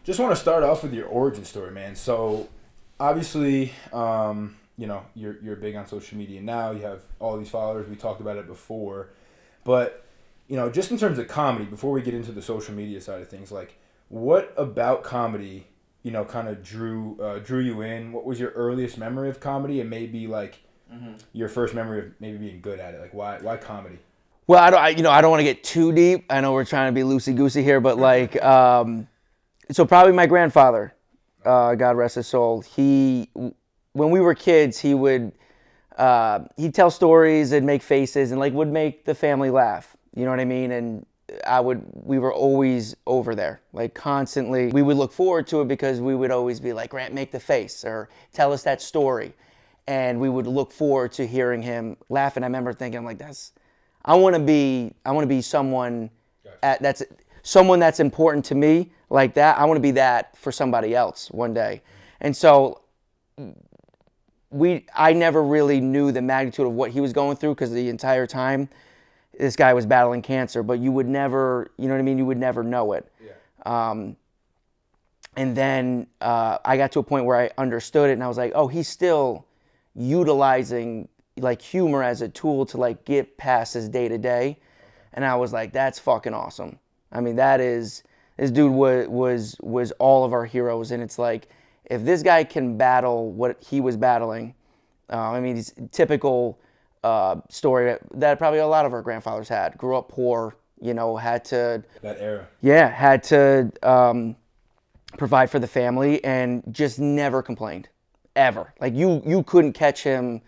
just want to start off with your origin story, man. So, obviously, you're big on social media now. You have all these followers. We talked about it before, but just in terms of comedy, before we get into the social media side of things, like, what about comedy, kind of drew you in? What was your earliest memory of comedy, and maybe like your first memory of maybe being good at it? Like, why comedy? Well, I don't want to get too deep. I know we're trying to be loosey-goosey here, but like, so probably my grandfather, God rest his soul. When we were kids, he'd tell stories and make faces and like would make the family laugh. You know what I mean? And we were always over there, like constantly. We would look forward to it because we would always be like, Grant, make the face or tell us that story. And we would look forward to hearing him laugh. And I remember thinking, I'm like, I want to be someone that's important to me like that. I want to be that for somebody else one day. And so I never really knew the magnitude of what he was going through because the entire time this guy was battling cancer, but you would never, you know what I mean? You would never know it. Yeah. And then I got to a point where I understood it and I was like, oh, he's still utilizing like humor as a tool to like get past his day to day. And I was like, that's fucking awesome. I mean, this dude was all of our heroes. And it's like, if this guy can battle what he was battling, I mean, he's typical story that probably a lot of our grandfathers had. Grew up poor, had to... That era. Yeah, had to provide for the family and just never complained, ever. Like, you couldn't catch him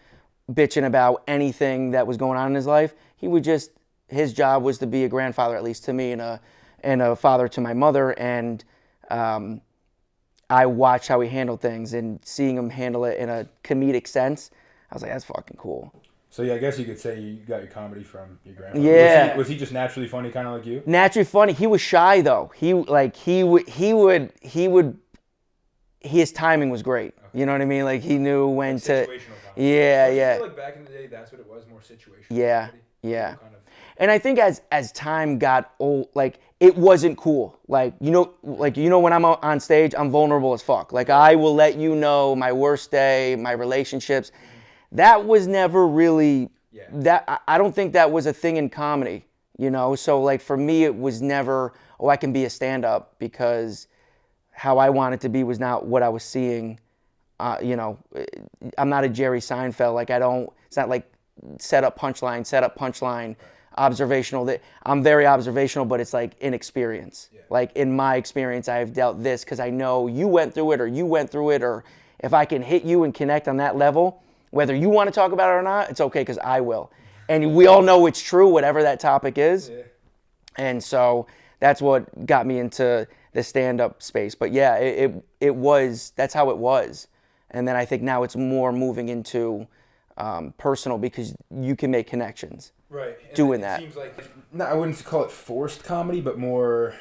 bitching about anything that was going on in his life. He would just... His job was to be a grandfather, at least to me, and a father to my mother, and I watched how he handled things, and seeing him handle it in a comedic sense, I was like, that's fucking cool. So yeah, I guess you could say you got your comedy from your grandfather. Yeah. Was he just naturally funny, kind of like you? Naturally funny. He was shy though. His timing was great. Okay. You know what I mean? Like he knew when like to. Yeah, yeah. I feel like back in the day, that's what it was, more situational. Yeah, comedy. Yeah. And I think as time got old, like it wasn't cool. Like when I'm on stage, I'm vulnerable as fuck. Like I will let you know my worst day, my relationships. That was never really that. I don't think that was a thing in comedy. So like for me, it was never. Oh, I can be a stand-up because how I wanted to be was not what I was seeing. I'm not a Jerry Seinfeld. Like It's not like set up punchline. Observational. That I'm very observational, but it's like inexperience. Yeah. Like in my experience, I've dealt this because I know you went through it, or if I can hit you and connect on that level, whether you want to talk about it or not, it's okay because I will. And we all know it's true, whatever that topic is. Yeah. And so that's what got me into the stand-up space. But yeah, that's how it was. And then I think now it's more moving into personal because you can make connections. Right. Doing that. Seems like, I wouldn't call it forced comedy, but more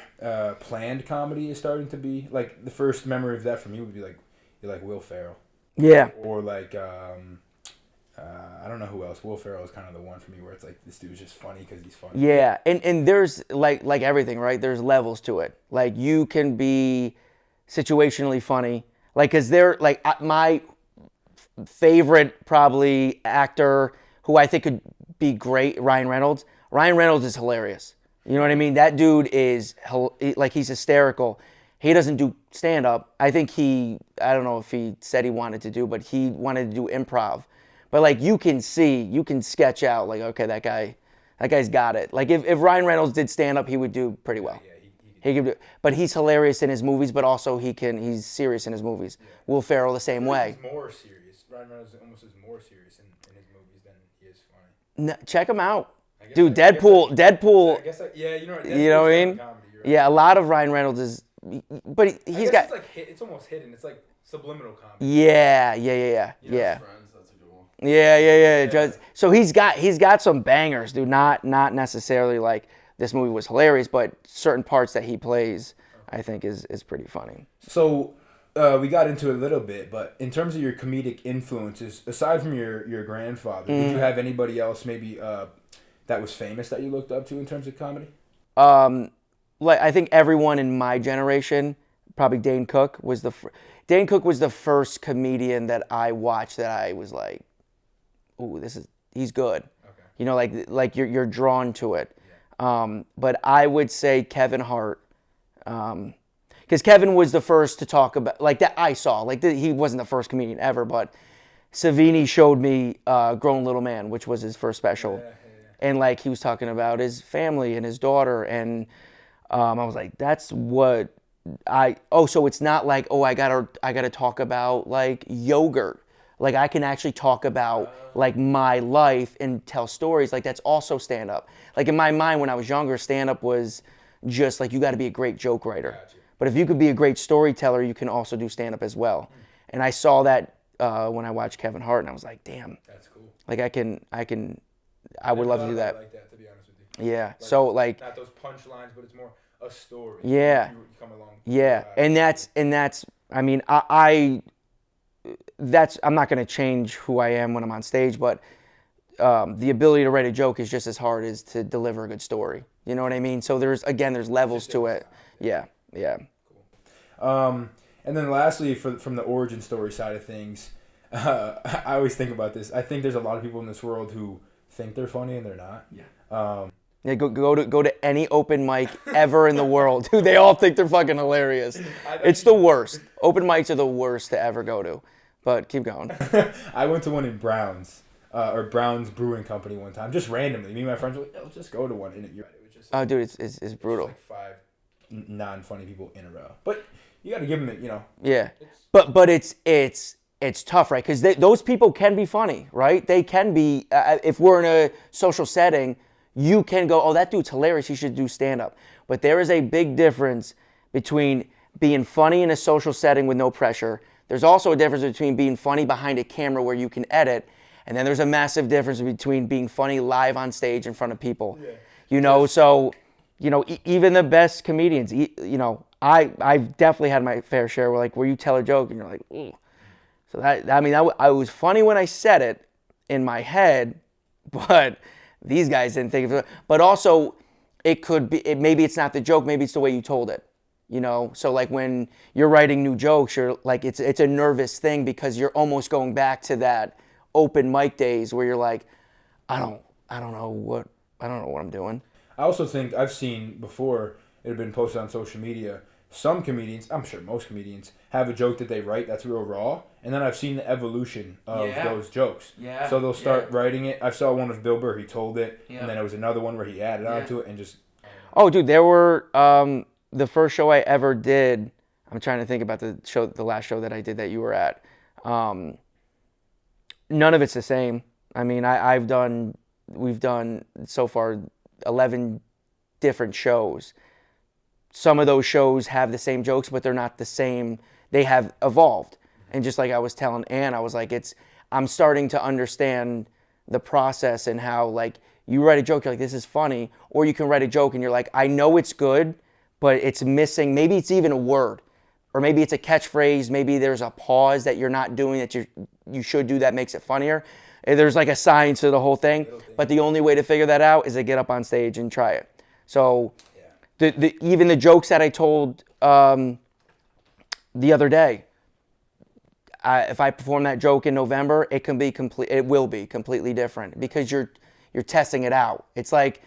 planned comedy is starting to be. Like, the first memory of that for me would be like, you're like Will Ferrell. Yeah. Or like, I don't know who else. Will Ferrell is kind of the one for me where it's like, this dude's just funny because he's funny. Yeah. And there's, like everything, right? There's levels to it. Like, you can be situationally funny. Like, because my favorite probably actor who I think could be great, Ryan Reynolds. Ryan Reynolds is hilarious. You know what I mean? That dude is, like, he's hysterical. He doesn't do stand-up. I think I don't know if he said he wanted to do, but he wanted to do improv. But, like, you can sketch out, like, okay, that guy's got it. Like, if Ryan Reynolds did stand-up, he would do pretty well. Yeah, he could do, but he's hilarious in his movies, but also he's serious in his movies. Yeah. Will Ferrell the same way. He's more serious. Ryan Reynolds almost is more serious in his movies than he is funny. No, check him out. Dude, Deadpool. You know what I mean? Comedy, right? Yeah, a lot of Ryan Reynolds is, but he's got. It's like it's almost hidden. It's like subliminal comedy. Yeah. Friends, that's a good one. Yeah. So he's got some bangers, dude. Not necessarily like this movie was hilarious, but certain parts that he plays, I think is pretty funny. So. We got into it a little bit, but in terms of your comedic influences, aside from your grandfather, did you have anybody else maybe that was famous that you looked up to in terms of comedy? Like I think everyone in my generation, probably Dane Cook was Dane Cook was the first comedian that I watched that I was like, ooh, he's good. Okay. You know, like you're drawn to it. But I would say Kevin Hart, because Kevin was the first to talk about, like, that I saw. Like, he wasn't the first comedian ever, but Savini showed me Grown Little Man, which was his first special. Yeah. And, like, he was talking about his family and his daughter. And I was like, that's what so it's not like, I gotta talk about, like, yogurt. Like, I can actually talk about, like, my life and tell stories. Like, that's also stand-up. Like, in my mind, when I was younger, stand-up was just, like, you got to be a great joke writer. Gotcha. But if you could be a great storyteller, you can also do stand-up as well. And I saw that when I watched Kevin Hart, and I was like, damn. That's cool. Like, I would love to do that. Like that, to be honest with you. Yeah. So, like, not those punchlines, but it's more a story. Yeah. You come along. Yeah. And that's, I mean, I'm not going to change who I am when I'm on stage, but the ability to write a joke is just as hard as to deliver a good story. You know what I mean? So there's levels to it. Yeah. Cool. And then lastly, from the origin story side of things, I always think about this. I think there's a lot of people in this world who think they're funny and they're not. Yeah. Yeah, go to any open mic ever in the world. Dude, they all think they're fucking hilarious. It's the worst. Open mics are the worst to ever go to. But keep going. I went to one in Browns, or Browns Brewing Company one time, just randomly. Me and my friends were like, let's just go to one. And it was just, oh, dude, it's brutal. Like 5 non-funny people in a row. But you got to give them it, you know. Yeah. But it's tough, right? Because those people can be funny, right? They can be, if we're in a social setting, you can go, oh, that dude's hilarious, he should do stand-up. But there is a big difference between being funny in a social setting with no pressure. There's also a difference between being funny behind a camera where you can edit, and then there's a massive difference between being funny live on stage in front of people. Yeah. You know, so, you know, even the best comedians, you know, I've definitely had my fair share where you tell a joke and you're like, ooh. So I was funny when I said it in my head, but these guys didn't think of it. But also, it could be, maybe it's not the joke, maybe it's the way you told it. You know, so like when you're writing new jokes, you're like, it's a nervous thing because you're almost going back to that open mic days where you're like, I don't know what I'm doing. I also think I've seen before, it had been posted on social media, some comedians, I'm sure most comedians, have a joke that they write that's real raw, and then I've seen the evolution of those jokes. Yeah. So they'll start writing it. I saw one with Bill Burr, he told it, and then there was another one where he added on to it and just... Oh, dude, there were... the first show I ever did, I'm trying to think about the last show that I did that you were at. None of it's the same. I mean, we've done so far 11 different shows. Some of those shows have the same jokes, but they're not the same. They have evolved. And just like I was telling Ann, I was like, I'm starting to understand the process and how, like, you write a joke, you're like, this is funny, or you can write a joke and you're like, I know it's good, but it's missing, maybe it's even a word, or maybe it's a catchphrase, maybe there's a pause that you're not doing that you should do that makes it funnier. There's like a science to the whole thing, but the only way to figure that out is to get up on stage and try it. So even the jokes that I told the other day, if I perform that joke in November, it will be completely different because you're testing it out. It's like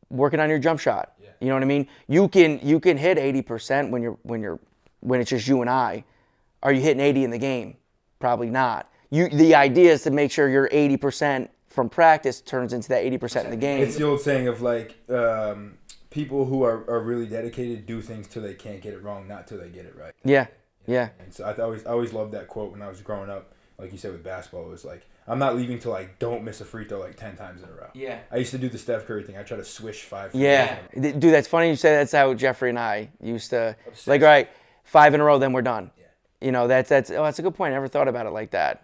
working on your jump shot. You know what I mean? You can hit 80% when it's just you and I. Are you hitting 80 in the game? Probably not. The idea is to make sure your 80% from practice turns into that 80% in the game. It's the old saying of like people who are really dedicated do things till they can't get it wrong, not till they get it right. Yeah. And so I always loved that quote when I was growing up. Like you said with basketball, it was like, I'm not leaving till I don't miss a free throw like 10 times in a row. Yeah. I used to do the Steph Curry thing. I try to swish 5 free Yeah. throws. Dude, that's funny you say that's how Jeffrey and I used to, like, all right, 5 in a row, then we're done. Yeah. You know, that's a good point. I never thought about it like that.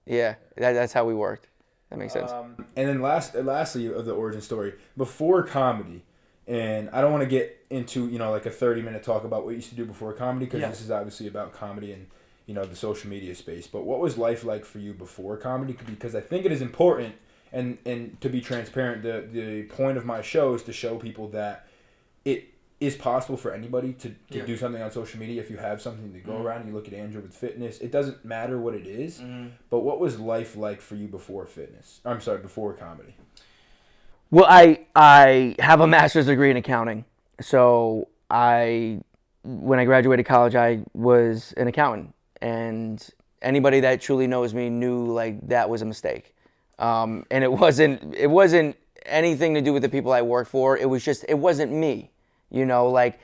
Yeah. That's how we worked. That makes sense. And then lastly of the origin story, before comedy, and I don't want to get into, you know, like a 30-minute talk about what you used to do before comedy, because this is obviously about comedy and, you know, the social media space. But what was life like for you before comedy? Because I think it is important, and to be transparent, the point of my show is to show people that is possible for anybody to do something on social media if you have something to go around. You look at Andrew with fitness. It doesn't matter what it is, but what was life like for you before fitness? I'm sorry, before comedy? Well, I have a master's degree in accounting. So when I graduated college, I was an accountant. And anybody that truly knows me knew like that was a mistake. And it wasn't anything to do with the people I worked for. It wasn't me. You know, like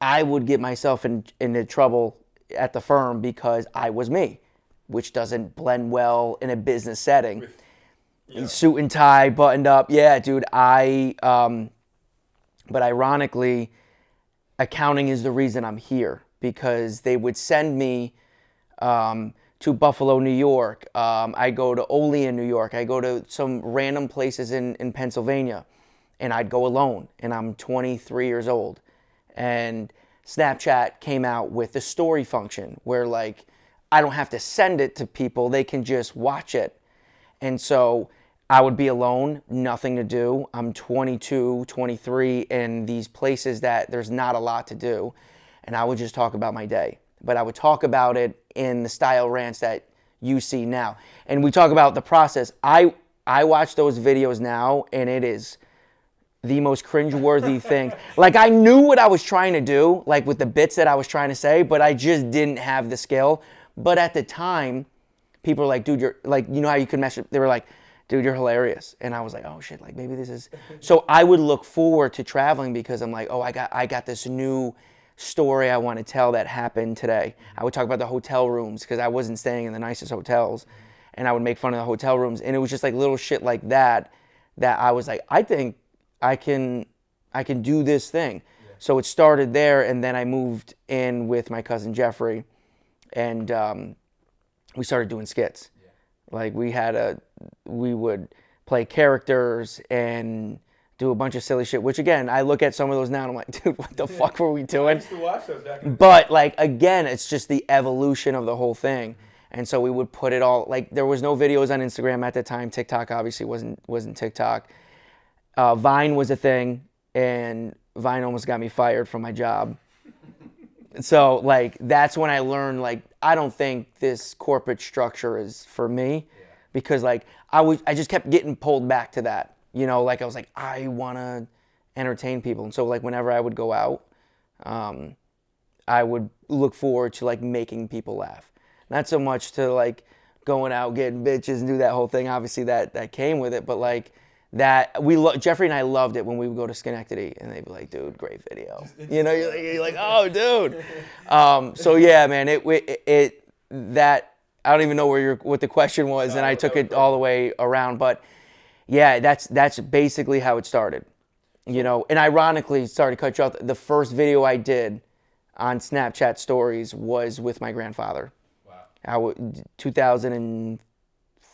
I would get myself into trouble at the firm because I was me, which doesn't blend well in a business setting. Suit and tie, buttoned up. Yeah, dude, but ironically, accounting is the reason I'm here because they would send me to Buffalo, New York. I go to Olean, New York. I go to some random places in Pennsylvania. And I'd go alone, and I'm 23 years old. And Snapchat came out with the story function where, like, I don't have to send it to people. They can just watch it. And so I would be alone, nothing to do. I'm 22, 23, in these places that there's not a lot to do. And I would just talk about my day. But I would talk about it in the style rants that you see now. And we talk about the process. I watch those videos now, and it is the most cringeworthy thing. Like, I knew what I was trying to do, like with the bits that I was trying to say, but I just didn't have the skill. But at the time, people were like, dude, you're like, you know how you could mess it? They were like, dude, you're hilarious. And I was like, oh shit, like maybe this is. So I would look forward to traveling because I'm like, oh, I got this new story I want to tell that happened today. I would talk about the hotel rooms because I wasn't staying in the nicest hotels, and I would make fun of the hotel rooms. And it was just like little shit like that I was like, I think I can do this thing. Yeah. So it started there, and then I moved in with my cousin Jeffrey, and we started doing skits. Yeah. Like we would play characters and do a bunch of silly shit, which again, I look at some of those now and I'm like, dude, what the fuck were we doing? I used to watch those back in the day. But like, again, it's just the evolution of the whole thing. And so we would put it all, like there was no videos on Instagram at the time. TikTok obviously wasn't TikTok. Vine was a thing, and Vine almost got me fired from my job. So like that's when I learned like I don't think this corporate structure is for me, because like I just kept getting pulled back to that. You know, like I was like, I want to entertain people. And so like whenever I would go out, I would look forward to like making people laugh. Not so much to like going out getting bitches and do that whole thing. Obviously that came with it, but like that Jeffrey and I loved it when we would go to Schenectady and they'd be like, dude, great video. You know, you're like, oh, dude. So yeah, man, that I don't even know what the question was, and I took it all the way around, but yeah, that's basically how it started. You know, and ironically, sorry to cut you off, the first video I did on Snapchat stories was with my grandfather. Wow. 2014.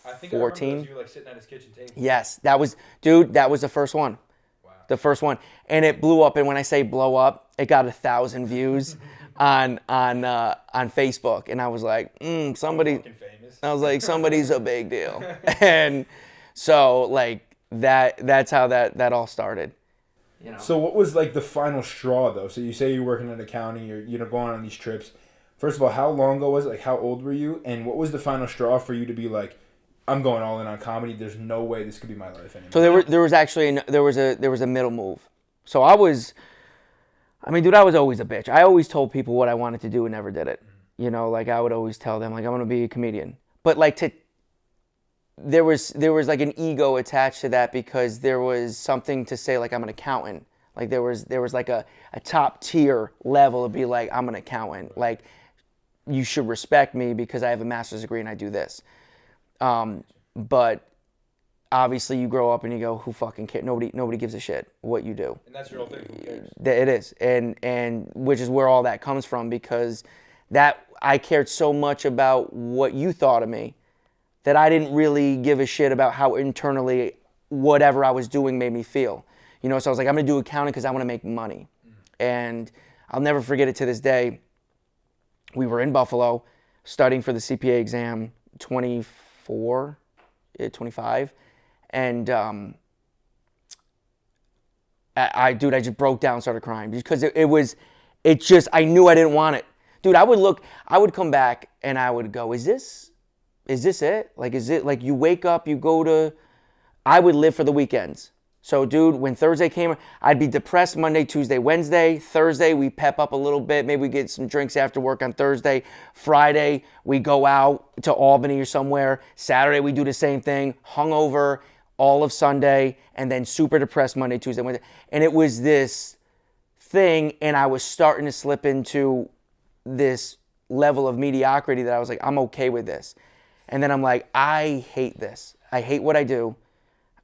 I think I remember you like sitting at his kitchen table. Yes, that was the first one. Wow. The first one, and it blew up. And when I say blow up, it got 1,000 views on Facebook, and I was like, somebody. I was like, somebody's a big deal, and so like that's how that all started. You know? So what was like the final straw though? So you say you're working in accounting, you're going on these trips. First of all, how long ago was it? Like how old were you? And what was the final straw for you to be like, I'm going all in on comedy. There's no way this could be my life anymore. So there was a middle move. So I was always a bitch. I always told people what I wanted to do and never did it. Mm-hmm. You know, like I would always tell them like I'm gonna be a comedian. But like there was like an ego attached to that because there was something to say like I'm an accountant. Like there was like a top tier level to be like I'm an accountant. Like you should respect me because I have a master's degree and I do this. But obviously you grow up and you go, who fucking cares? Nobody gives a shit what you do. And that's your whole thing. Who cares? It is. And which is where all that comes from, because that I cared so much about what you thought of me that I didn't really give a shit about how internally whatever I was doing made me feel. You know, so I was like, I'm going to do accounting because I want to make money. And I'll never forget it to this day. We were in Buffalo studying for the CPA exam, 25, and I just broke down, started crying because I knew I didn't want it. Dude, I would come back and I would go, is this it? Like, is it like you wake up, I would live for the weekends. So, dude, when Thursday came, I'd be depressed Monday, Tuesday, Wednesday. Thursday, we pep up a little bit. Maybe we get some drinks after work on Thursday. Friday, we go out to Albany or somewhere. Saturday, we do the same thing. Hungover all of Sunday, and then super depressed Monday, Tuesday, Wednesday. And it was this thing, and I was starting to slip into this level of mediocrity that I was like, I'm okay with this. And then I'm like, I hate this. I hate what I do.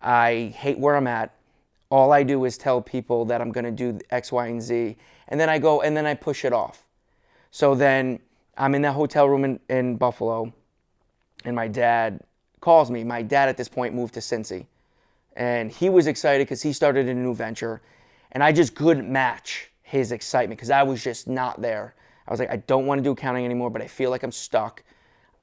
I hate where I'm at. All I do is tell people that I'm going to do X, Y, and Z. And then I go, and then I push it off. So then I'm in that hotel room in Buffalo, and my dad calls me. My dad at this point moved to Cincy. And he was excited because he started a new venture. And I just couldn't match his excitement because I was just not there. I was like, I don't want to do accounting anymore, but I feel like I'm stuck.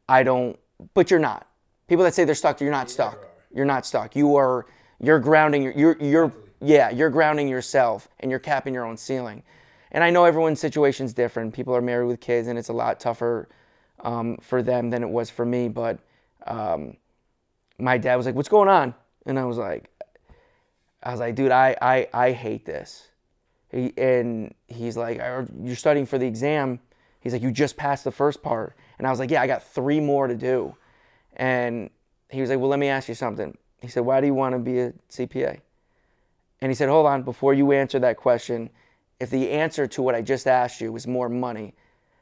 But you're not. People that say they're stuck, you're not stuck. You're not stuck. You're grounding. You're grounding yourself, and you're capping your own ceiling. And I know everyone's situation's different. People are married with kids, and it's a lot tougher for them than it was for me. But my dad was like, "What's going on?" And I was like, "Dude, I hate this." And he's like, "You're studying for the exam." He's like, "You just passed the first part." And I was like, "Yeah, I got 3 more to do." And he was like, "Well, let me ask you something." He said, "Why do you want to be a CPA?" And he said, "Hold on, before you answer that question, if the answer to what I just asked you was more money,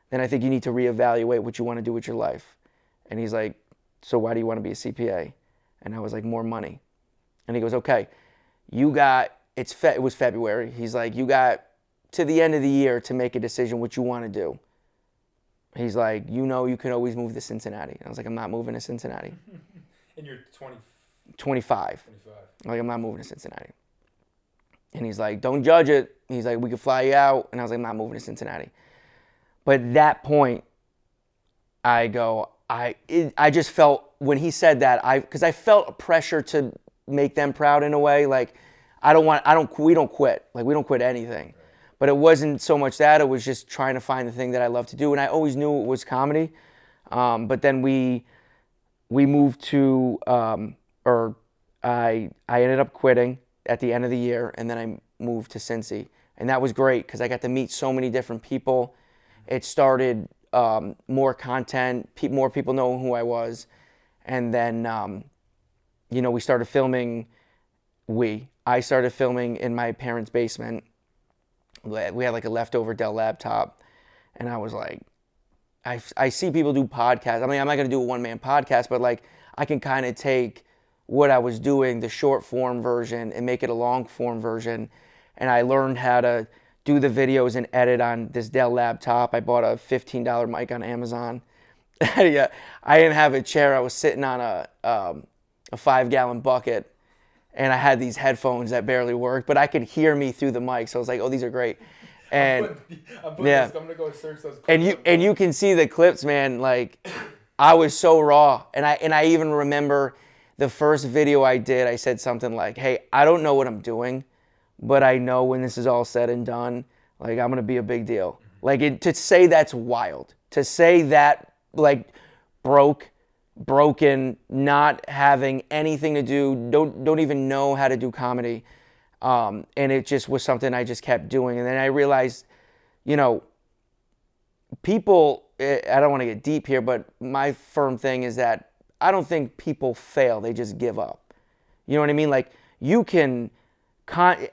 then I think you need to reevaluate what you want to do with your life." And he's like, "So why do you want to be a CPA?" And I was like, "More money." And he goes, "Okay, it was February." He's like, "You got to the end of the year to make a decision what you want to do." He's like, "You can always move to Cincinnati." And I was like, "I'm not moving to Cincinnati." And you're 25. I'm like, "I'm not moving to Cincinnati." And he's like, "Don't judge it." He's like, "We could fly you out." And I was like, "I'm not moving to Cincinnati." But at that point, I just felt, when he said that, because I felt a pressure to make them proud in a way. Like, we don't quit. Like, we don't quit anything. But it wasn't so much that, it was just trying to find the thing that I love to do. And I always knew it was comedy. But then we moved to, I ended up quitting at the end of the year, and then I moved to Cincy. And that was great because I got to meet so many different people. It started more content, more people knowing who I was. And then, we started filming, I started filming in my parents' basement. We had like a leftover Dell laptop. And I was like, I see people do podcasts. I mean, I'm not going to do a one-man podcast, but like I can kind of take what I was doing, the short form version, and make it a long form version. And I learned how to do the videos and edit on this Dell laptop. I bought a $15 mic on Amazon. Yeah, I didn't have a chair. I was sitting on a 5-gallon bucket, and I had these headphones that barely worked, but I could hear me through the mic. So I was like, "Oh, these are great." And I'm gonna go search those clips. And you can see the clips, man. Like, I was so raw, and I even remember the first video I did. I said something like, "Hey, I don't know what I'm doing, but I know when this is all said and done, like, I'm gonna be a big deal." Like, to say that's wild. To say that, like, broken, not having anything to do, don't even know how to do comedy. And it just was something I just kept doing. And then I realized, people, I don't want to get deep here, but my firm thing is that I don't think people fail. They just give up. You know what I mean? Like, you can,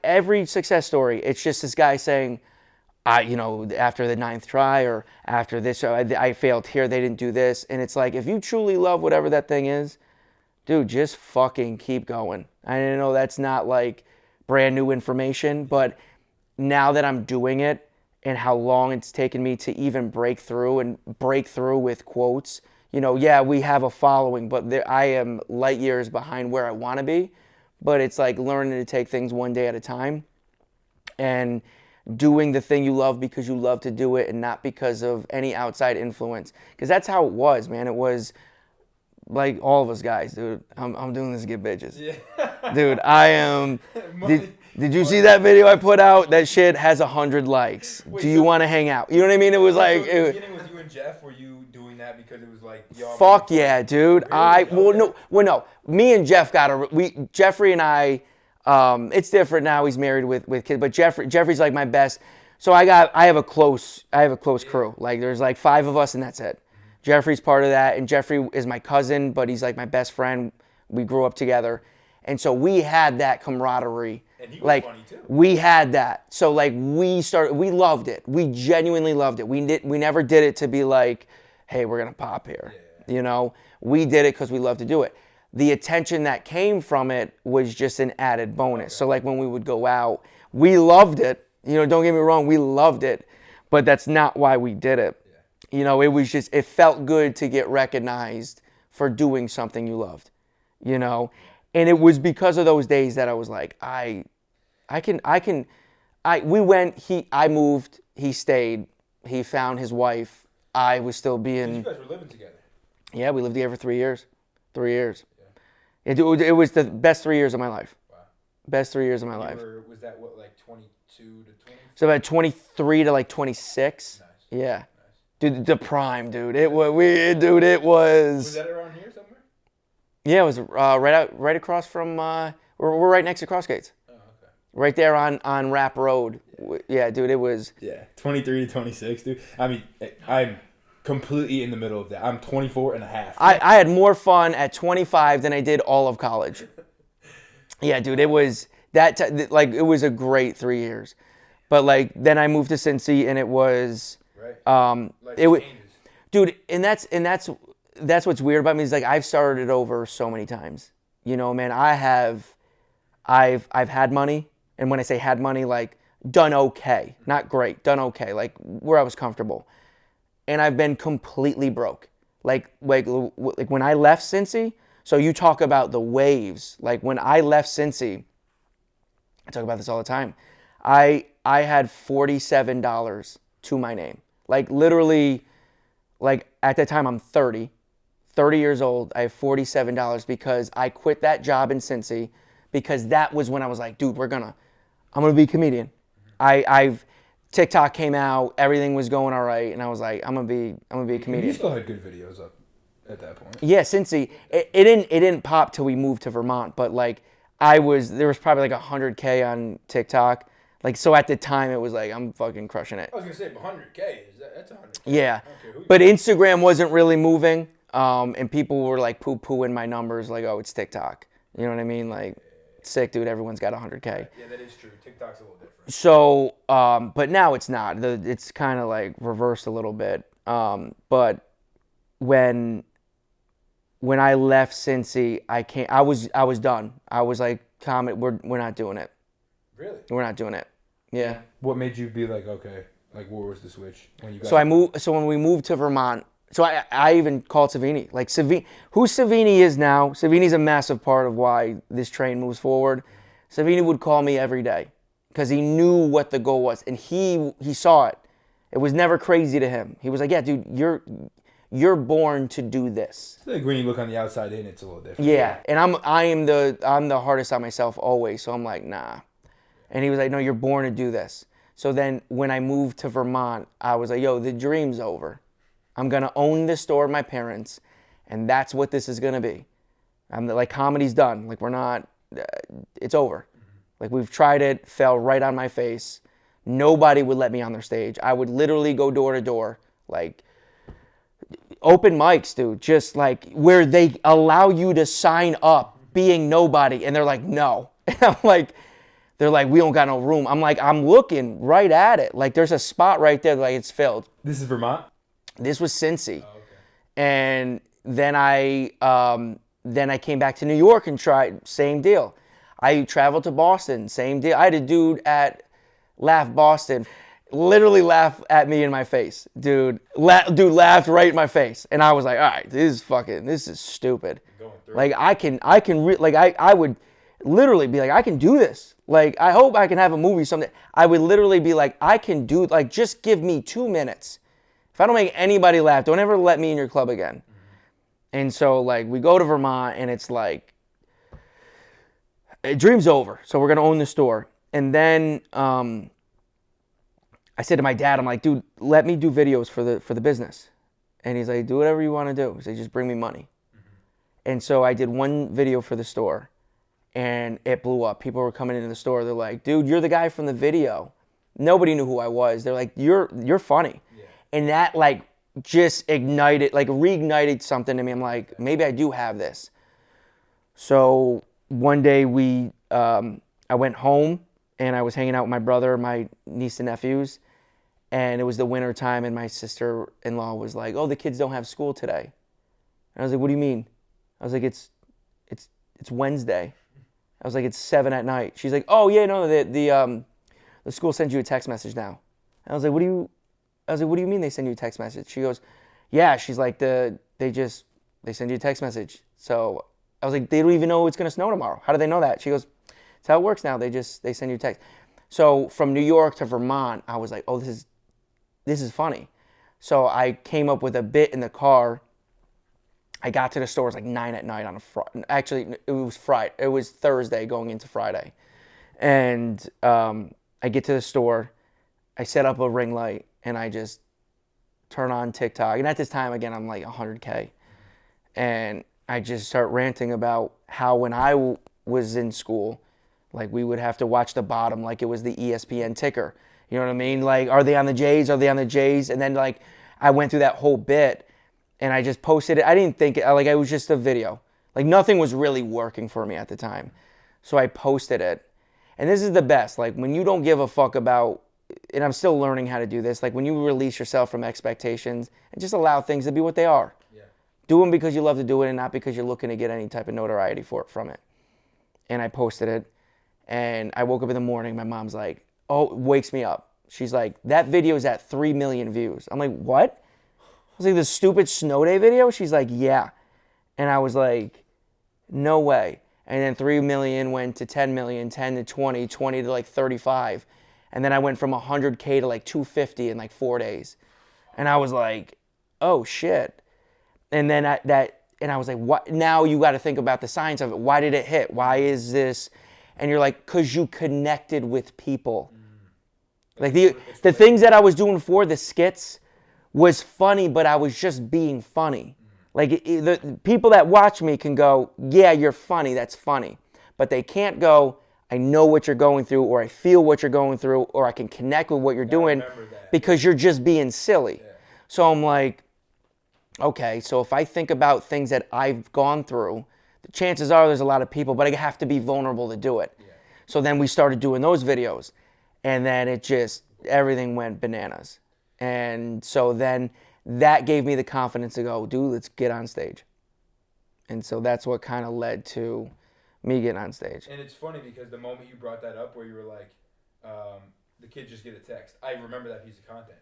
every success story, it's just this guy saying, after the 9th try, or after this, I failed here, they didn't do this. And it's like, if you truly love whatever that thing is, dude, just fucking keep going. I know that's not like brand new information, but now that I'm doing it and how long it's taken me to even break through with quotes, yeah, we have a following, but I am light years behind where I want to be. But it's like learning to take things one day at a time and doing the thing you love because you love to do it and not because of any outside influence. Because that's how it was, man. It was like all of us guys, dude. I'm doing this to get bitches. Yeah. Dude, I am. Did you see that video I put out? That shit has 100 likes. Wait, Do you want to hang out? You know what I mean? It was like. So in the beginning with you and Jeff, were you doing that because it was like y'all? Fuck yeah, dude. Really? No. Me and Jeff Jeffrey and I. It's different now. He's married with kids, but Jeffrey's like my best. So I have a close crew. Like there's like 5 of us and that's it. Jeffrey's part of that, and Jeffrey is my cousin, but he's like my best friend. We grew up together, and so we had that camaraderie. And he was like funny too. we had that. So like we loved it. We genuinely loved it. We never did it to be like, hey, we're gonna pop here. Yeah. You know, we did it because we love to do it. The attention that came from it was just an added bonus. Okay. So like when we would go out, we loved it. You know, don't get me wrong, we loved it, but that's not why we did it. Yeah. You know, it felt good to get recognized for doing something you loved, you know? And it was because of those days that I was like, I moved, he stayed, he found his wife, I was still being... You guys were living together. Yeah, we lived together for 3 years. 3 years. Yeah. It was the best 3 years of my life. Wow. Best 3 years of my life. Was that what, like 22 to 20? So about 23 to like 26. Nice. Yeah. Nice. Dude, the prime, dude. It was. Was that around here somewhere? Yeah, it was right across from. We're right next to Crossgates. Oh, okay. Right there on Rapp Road. Yeah, dude, it was. Yeah, 23 to 26, dude. I mean, I'm completely in the middle of that. I'm 24 and a half. I had more fun at 25 than I did all of college. Yeah, dude, it was it was a great 3 years. But like then I moved to Cincy and it was dude, and that's what's weird about me is like I've started over so many times. You know, man, I've had money, and when I say had money, like done okay, not great, done okay, like where I was comfortable. And I've been completely broke. Like when I left Cincy, so you talk about the waves. Like when I left Cincy, I talk about this all the time. I had $47 to my name. Like literally, like at that time I'm 30 years old. I have $47 because I quit that job in Cincy because that was when I was like, dude, I'm gonna be a comedian. TikTok came out, everything was going all right, and I was like, I'm gonna be a comedian. You still had good videos up at that point. Yeah, Cincy. It didn't pop till we moved to Vermont, but like there was probably like 100K on TikTok. Like so at the time it was like I'm fucking crushing it. I was gonna say 100K, that's 100K. Yeah. Okay, but Instagram wasn't really moving, and people were like poo-pooing my numbers, like, oh, it's TikTok. You know what I mean? Like, sick, dude. Everyone's got 100K. Yeah, that is true. TikTok's a little different. So, but now it's not. It's kind of like reversed a little bit. But when I left Cincy, I was done. I was like, we're not doing it. Really? We're not doing it. Yeah. What made you be like, okay, like what was the switch when you got? So when we moved to Vermont, so I even called Savini. Like who Savini is now, Savini's a massive part of why this train moves forward. Savini would call me every day because he knew what the goal was and he saw it. It was never crazy to him. He was like, yeah, dude, you're born to do this. Like when you look on the outside in, it's a little different. Yeah, and I'm the hardest on myself always. So I'm like, nah. And he was like, no, you're born to do this. So then when I moved to Vermont, I was like, yo, the dream's over. I'm going to own this store of my parents, and that's what this is going to be. I'm like, comedy's done. Like, we're not, it's over. Like, we've tried it, fell right on my face. Nobody would let me on their stage. I would literally go door to door, like, open mics, dude, just like where they allow you to sign up being nobody, and they're like, no. And I'm like, they're like, we don't got no room. I'm like, I'm looking right at it. Like, there's a spot right there, like, it's filled. This is Vermont? This was Cincy. Oh, okay. And then I came back to New York and tried, same deal. I traveled to Boston, same deal. I had a dude at Laugh Boston literally laugh at me in my face. Dude laughed right in my face. And I was like, all right, this is stupid. Like, I would literally be like, I can do this. Like, I hope I can have a movie someday. I would literally be like, I can do, like, just give me 2 minutes. If I don't make anybody laugh, don't ever let me in your club again. And so like we go to Vermont and it's like, dream's over. So we're going to own the store. And then I said to my dad, I'm like, dude, let me do videos for the business. And he's like, do whatever you want to do. He said, just bring me money. And so I did one video for the store and it blew up. People were coming into the store. They're like, dude, you're the guy from the video. Nobody knew who I was. They're like, you're funny. Yeah. And that like just ignited, like reignited something to me. I'm like, maybe I do have this. So one day I went home and I was hanging out with my brother, my niece and nephews. And it was the winter time and my sister-in-law was like, oh, the kids don't have school today. And I was like, what do you mean? I was like, it's Wednesday. I was like, it's 7 p.m. She's like, oh yeah, no, the school sends you a text message now. And I was like, what do you mean they send you a text message? She goes, yeah. She's like, they send you a text message. So I was like, they don't even know it's gonna snow tomorrow. How do they know that? She goes, that's how it works now. They send you a text. So from New York to Vermont, I was like, oh, this is funny. So I came up with a bit in the car. I got to the store, it was like 9 p.m. on a Friday. Actually, it was Friday. It was Thursday going into Friday. And I get to the store. I set up a ring light, and I just turn on TikTok. And at this time, again, I'm like 100K. And I just start ranting about how when I was in school, like we would have to watch the bottom like it was the ESPN ticker. You know what I mean? Like, are they on the Jays? Are they on the Jays? And then like I went through that whole bit. And I just posted it. I didn't think, like, it was just a video. Like, nothing was really working for me at the time. So I posted it. And this is the best. Like, when you don't give a fuck about, and I'm still learning how to do this, like, when you release yourself from expectations and just allow things to be what they are. Yeah. Do them because you love to do it and not because you're looking to get any type of notoriety from it. And I posted it. And I woke up in the morning. My mom's like, oh, wakes me up. She's like, that video's at 3 million views. I'm like, what? I was like, this stupid snow day video? She's like, yeah. And I was like, no way. And then 3 million went to 10 million, 10 to 20, 20 to like 35. And then I went from 100K to like 250 in like 4 days. And I was like, oh shit. And then I was like, what? Now you got to think about the science of it. Why did it hit? Why is this? And you're like, because you connected with people. Like the things that I was doing for the skits was funny, but I was just being funny. Like the people that watch me can go, yeah, you're funny, that's funny. But they can't go, I know what you're going through, or I feel what you're going through, or I can connect with what you're doing because you're just being silly. Yeah. So I'm like, okay, so if I think about things that I've gone through, the chances are there's a lot of people, but I have to be vulnerable to do it. Yeah. So then we started doing those videos, and then everything went bananas. And so then that gave me the confidence to go, dude, let's get on stage. And so that's what kind of led to me getting on stage. And it's funny because the moment you brought that up where you were like, the kids just get a text. I remember that piece of content.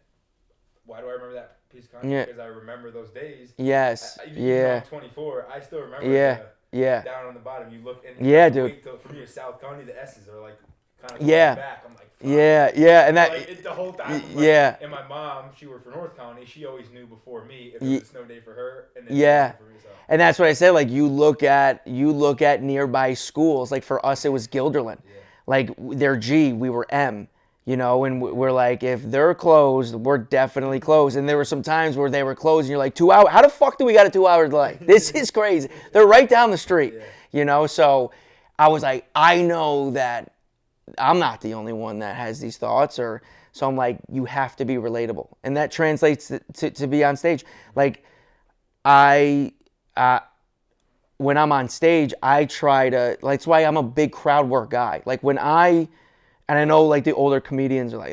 Why do I remember that piece of content? Yeah. Because I remember those days. Yes. Even though I'm 24, I still remember down on the bottom. You look and dude. For me, South County, the S's are like kind of back. I'm like, and that like, the whole time. Like, and my mom, she worked for North County. She always knew before me if it was a snow day for her, and then for me. So. And that's what I said. Like you look at nearby schools. Like for us, it was Guilderland. Yeah. Like they're G, we were M. You know, and we're like, if they're closed, we're definitely closed. And there were some times where they were closed, and you're like, 2 hours? How the fuck do we got a 2 hour delay? This is crazy. They're right down the street. Yeah. You know, so I was like, I know that I'm not the only one that has these thoughts, so I'm like, you have to be relatable, and that translates to be on stage. Like, when I'm on stage, I try to. Like, that's why I'm a big crowd work guy. Like and I know like the older comedians are like,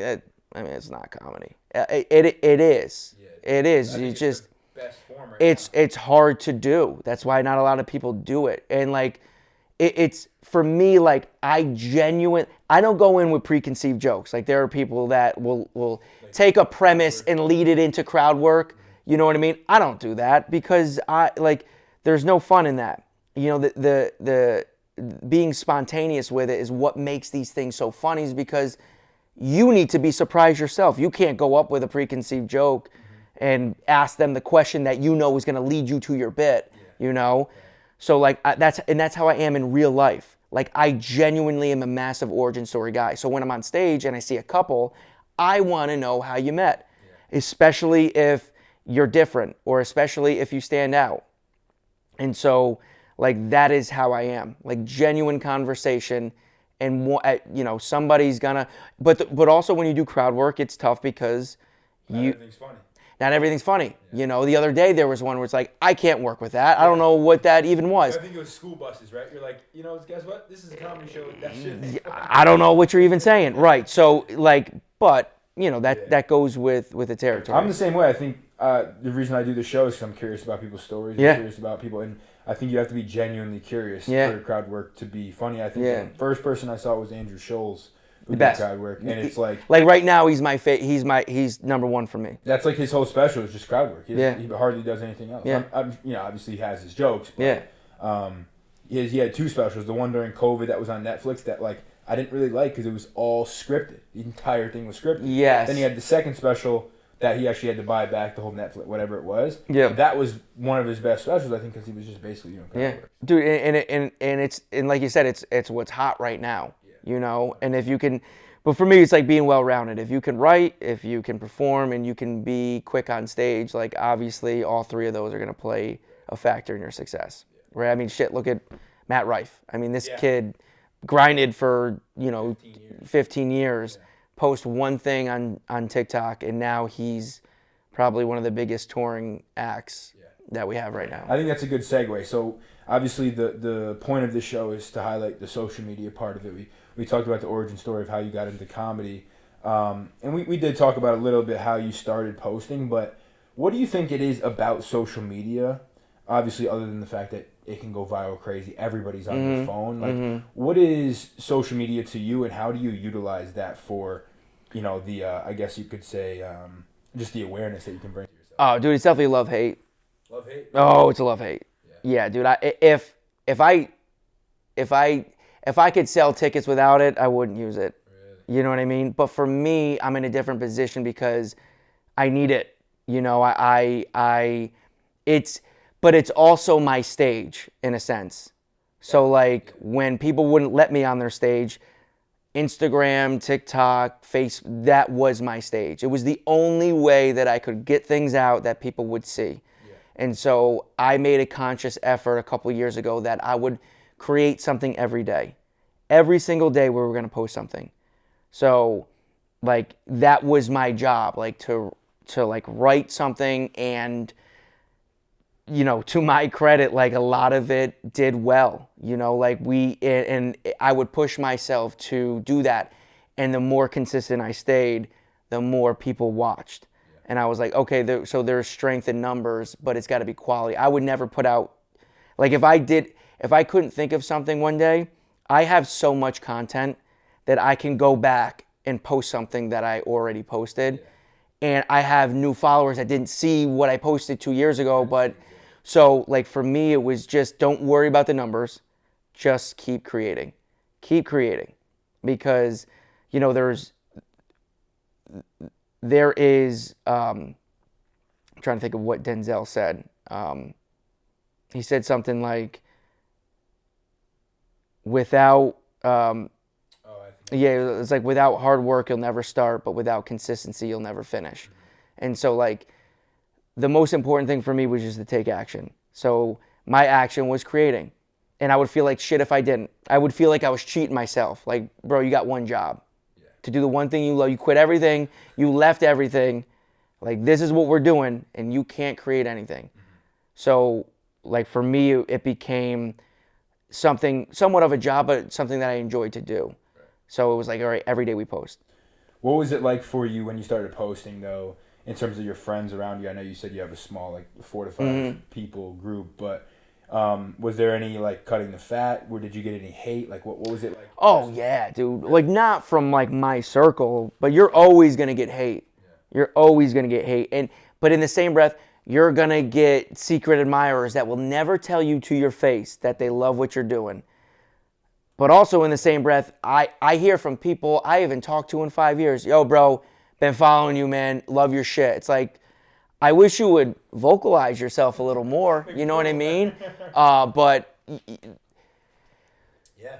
I mean, it's not comedy. It is. Yeah, it is. You just best form right it's hard to do. That's why not a lot of people do it, and like. It's for me, like I don't go in with preconceived jokes. Like there are people that will take a premise and lead it into crowd work. You know what I mean? I don't do that because there's no fun in that. You know, the being spontaneous with it is what makes these things so funny, is because you need to be surprised yourself. You can't go up with a preconceived joke and ask them the question that you know is going to lead you to your bit. Yeah. you know? So like that's how I am in real life. Like I genuinely am a massive origin story guy. So when I'm on stage and I see a couple, I want to know how you met, especially if you're different or especially if you stand out. And so like that is how I am, like genuine conversation. And somebody's gonna, but also when you do crowd work, it's tough because everything's funny. Not everything's funny. Yeah. The other day there was one where it's like, I can't work with that. I don't know what that even was. I think it was school buses, right? You're like, guess what? This is a comedy show. That shit. I don't know what you're even saying. Right. So like, but that goes with the territory. I'm the same way. I think the reason I do the show is because I'm curious about people's stories. I'm curious about people, and I think you have to be genuinely curious for crowd work to be funny. I think the first person I saw was Andrew Scholes, who did crowd work, and it's like right now he's he's number one for me. That's like his whole special is just crowd work. He hardly does anything else. Yeah. Obviously he has his jokes. But, he had two specials. The one during COVID that was on Netflix that like I didn't really like because it was all scripted. The entire thing was scripted. Yes. Then he had the second special that he actually had to buy back the whole Netflix, whatever it was. Yeah. That was one of his best specials, I think, because he was just basically crowd work. Dude, and like you said, it's what's hot right now. And if you can, but for me, it's like being well-rounded. If you can write, if you can perform, and you can be quick on stage, like obviously all three of those are gonna play a factor in your success. Right? I mean, shit. Look at Matt Rife. I mean, this kid grinded for 15 years. Post one thing on TikTok, and now he's probably one of the biggest touring acts that we have right now. I think that's a good segue. So obviously the point of this show is to highlight the social media part of it. We talked about the origin story of how you got into comedy, and we did talk about a little bit how you started posting, but what do you think it is about social media, obviously other than the fact that it can go viral crazy, everybody's on their phone, like what is social media to you, and how do you utilize that for the I guess you could say just the awareness that you can bring to yourself? Oh dude, it's definitely love-hate. Love-hate? Oh, it's a love-hate. Yeah, dude, if I could sell tickets without it, I wouldn't use it. Really? You know what I mean? But for me, I'm in a different position because I need it. But it's also my stage in a sense. So like when people wouldn't let me on their stage, Instagram, TikTok, that was my stage. It was the only way that I could get things out that people would see. Yeah. And so I made a conscious effort a couple of years ago that I would create something every day. Every single day we were going to post something. So like that was my job, like to like write something, and to my credit, like a lot of it did well, like and I would push myself to do that. And the more consistent I stayed, the more people watched. Yeah. And I was like, okay, so there's strength in numbers, but it's got to be quality. I would never put out, like if I couldn't think of something one day, I have so much content that I can go back and post something that I already posted. Yeah. And I have new followers that didn't see what I posted 2 years ago, but so like for me, it was just don't worry about the numbers, just keep creating, because there is I'm trying to think of what Denzel said. He said something like without it's like without hard work you'll never start, but without consistency you'll never finish. And so like the most important thing for me was just to take action. So my action was creating. And I would feel like shit if I didn't. I would feel like I was cheating myself. Like, bro, you got one job. Yeah. To do the one thing you love. You quit everything. You left everything. Like, this is what we're doing. And you can't create anything. Mm-hmm. So, like, for me, it became something, somewhat of a job, but something that I enjoyed to do. Right. So it was like, all right, every day we post. What was it like for you when you started posting, though? In terms of your friends around you, I know you said you have a small, like 4 to 5 people group, but was there any like cutting the fat? Or did you get any hate? Like what was it like? Oh yeah, dude. Like not from like my circle, but you're always gonna get hate. Yeah. You're always gonna get hate, but in the same breath, you're gonna get secret admirers that will never tell you to your face that they love what you're doing. But also in the same breath, I hear from people I haven't talked to in 5 years. Yo, bro. Been following you, man. Love your shit. It's like, I wish you would vocalize yourself a little more. You know what I mean? But Yeah.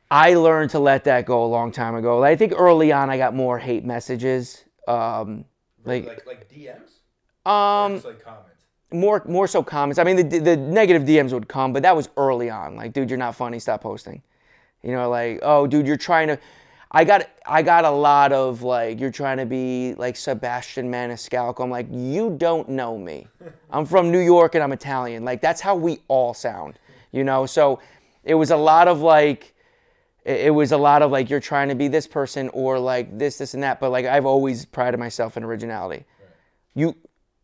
I learned to let that go a long time ago. I think early on I got more hate messages. Like DMs? Or just like comments? More so comments. I mean, the negative DMs would come, but that was early on. Like, dude, you're not funny. Stop posting. You know, like, oh, dude, you're trying to. I got a lot of like, you're trying to be like Sebastian Maniscalco. I'm like, you don't know me. I'm from New York and I'm Italian. Like, that's how we all sound. You know, so it was a lot of like. It was a lot of like, you're trying to be this person or like this and that. But like, I've always prided myself in originality. Right.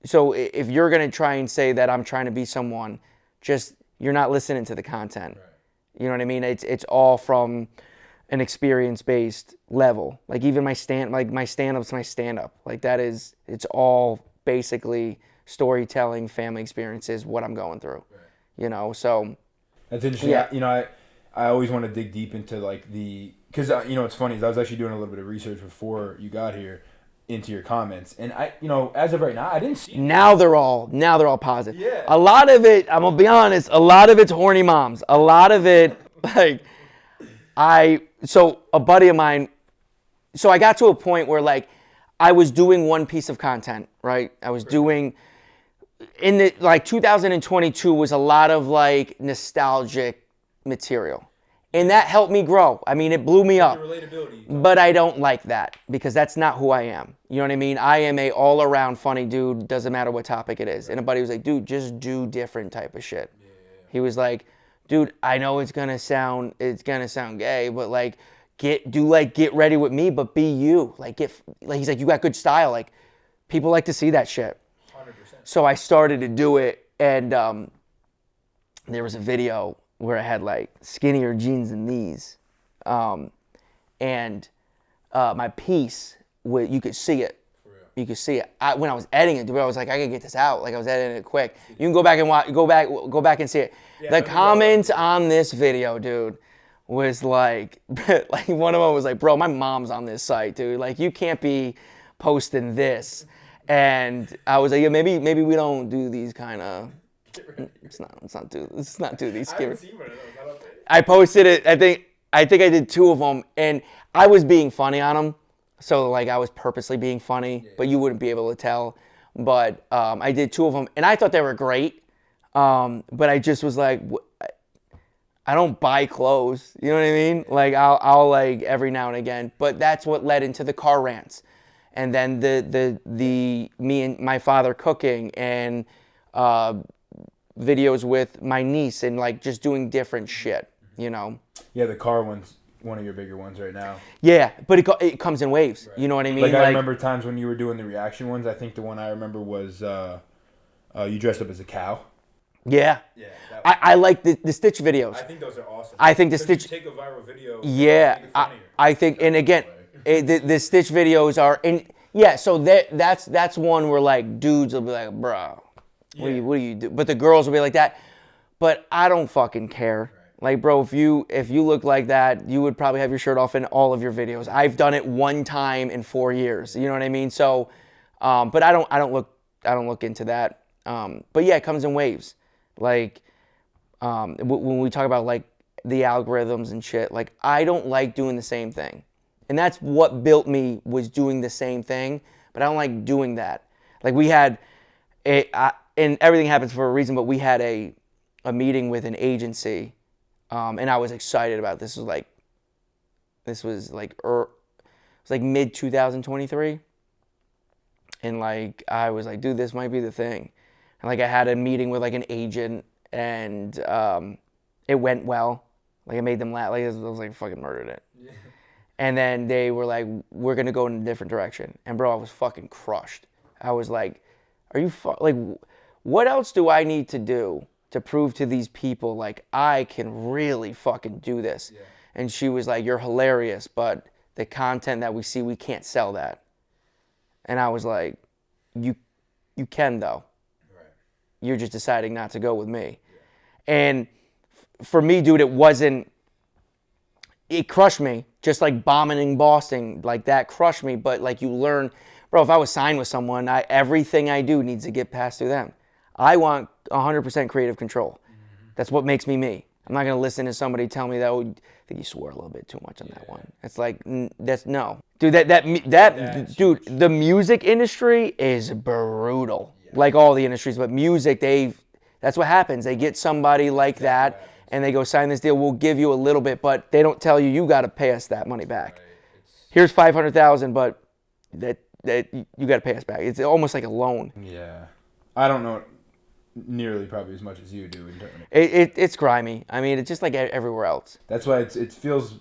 So if you're going to try and say that I'm trying to be someone, just, you're not listening to the content. Right. You know what I mean? It's all from an experience-based level. Like even my stand-up's my stand-up. Like that is, it's all basically storytelling, family experiences, what I'm going through. Right. You know, so. That's interesting. Yeah. You know, I always want to dig deep into like because you know, it's funny is I was actually doing a little bit of research before you got here into your comments, and I, you know, as of right now, I didn't see. Now they're all positive. Yeah. A lot of it, I'm gonna be honest, a lot of it's horny moms. A lot of it, like, so a buddy of mine, so I got to a point where like I was doing one piece of content, right? I was doing in the like 2022 was a lot of like nostalgic material, and that helped me grow. I mean, it blew me up. But I don't like that because that's not who I am. You know what I mean? I am a all-around funny dude. Doesn't matter what topic it is. And a buddy was like, "Dude, just do different type of shit." Yeah. He was like, "Dude, I know it's gonna sound gay, but like, get ready with me, but be you. Like, he's like, you got good style. Like, people like to see that shit." 100%. So I started to do it, and there was a video where I had like skinnier jeans than these, and my piece, you could see it. You could see it. When I was editing it, dude, I was like, I gotta get this out. Like I was editing it quick. You can go back and go back and see it. Yeah, the comments on this video, dude, was like, like one of them was like, bro, my mom's on this site, dude. Like you can't be posting this. And I was like, yeah, maybe we don't do these kind of. Let's not do these. I haven't seen one of those. I posted it. I think I did 2 of them, and I was being funny on them. So like I was purposely being funny, but you wouldn't be able to tell. But I did 2 of them, and I thought they were great. But I just was like, I don't buy clothes. You know what I mean? Like I'll like every now and again. But that's what led into the car rants, and then the me and my father cooking and. Videos with my niece and like just doing different shit, you know. Yeah, the car one's one of your bigger ones right now. Yeah, but it comes in waves. Right. You know what I mean? Like I remember times when you were doing the reaction ones. I think the one I remember was you dressed up as a cow. Yeah. Yeah. I like the Stitch videos. I think those are awesome. I think the Stitch. You take a viral video. Yeah, I think, and again, the Stitch videos are in. Yeah, so that's one where like dudes will be like, bro. What do you do? But the girls will be like that. But I don't fucking care. Right. Like, bro, if you look like that, you would probably have your shirt off in all of your videos. I've done it one time in 4 years. You know what I mean? So, but I don't look into that. But yeah, it comes in waves. Like, when we talk about like the algorithms and shit, like I don't like doing the same thing, and that's what built me was doing the same thing. But I don't like doing that. Like we had and everything happens for a reason, but we had a meeting with an agency, and I was excited about this. It was like mid 2023, and like I was like, dude, this might be the thing. And like I had a meeting with like an agent, and it went well. Like I made them laugh. Like I was like fucking murdered it. Yeah. And then they were like, we're gonna go in a different direction. And bro, I was fucking crushed. I was like, are you like? What else do I need to do to prove to these people like I can really fucking do this? Yeah. And she was like, you're hilarious, but the content that we see, we can't sell that. And I was like, you can though. Right. You're just deciding not to go with me. Yeah. And for me, dude, it crushed me. Just like bombing in Boston, like that crushed me. But like you learn, bro, if I was signed with someone, everything I do needs to get passed through them. I want 100% creative control. That's what makes me me. I'm not going to listen to somebody tell me that, oh, I think you swore a little bit too much on that one. It's like, that's no. Dude, dude, the music industry is brutal. Yeah. Like all the industries, but music, that's what happens. They get somebody like that and they go sign this deal. We'll give you a little bit, but they don't tell you, you got to pay us that money back. Right. Here's $500,000, but that you got to pay us back. It's almost like a loan. Yeah. I don't know nearly probably as much as you do. It's grimy. I mean, it's just like everywhere else. That's why it feels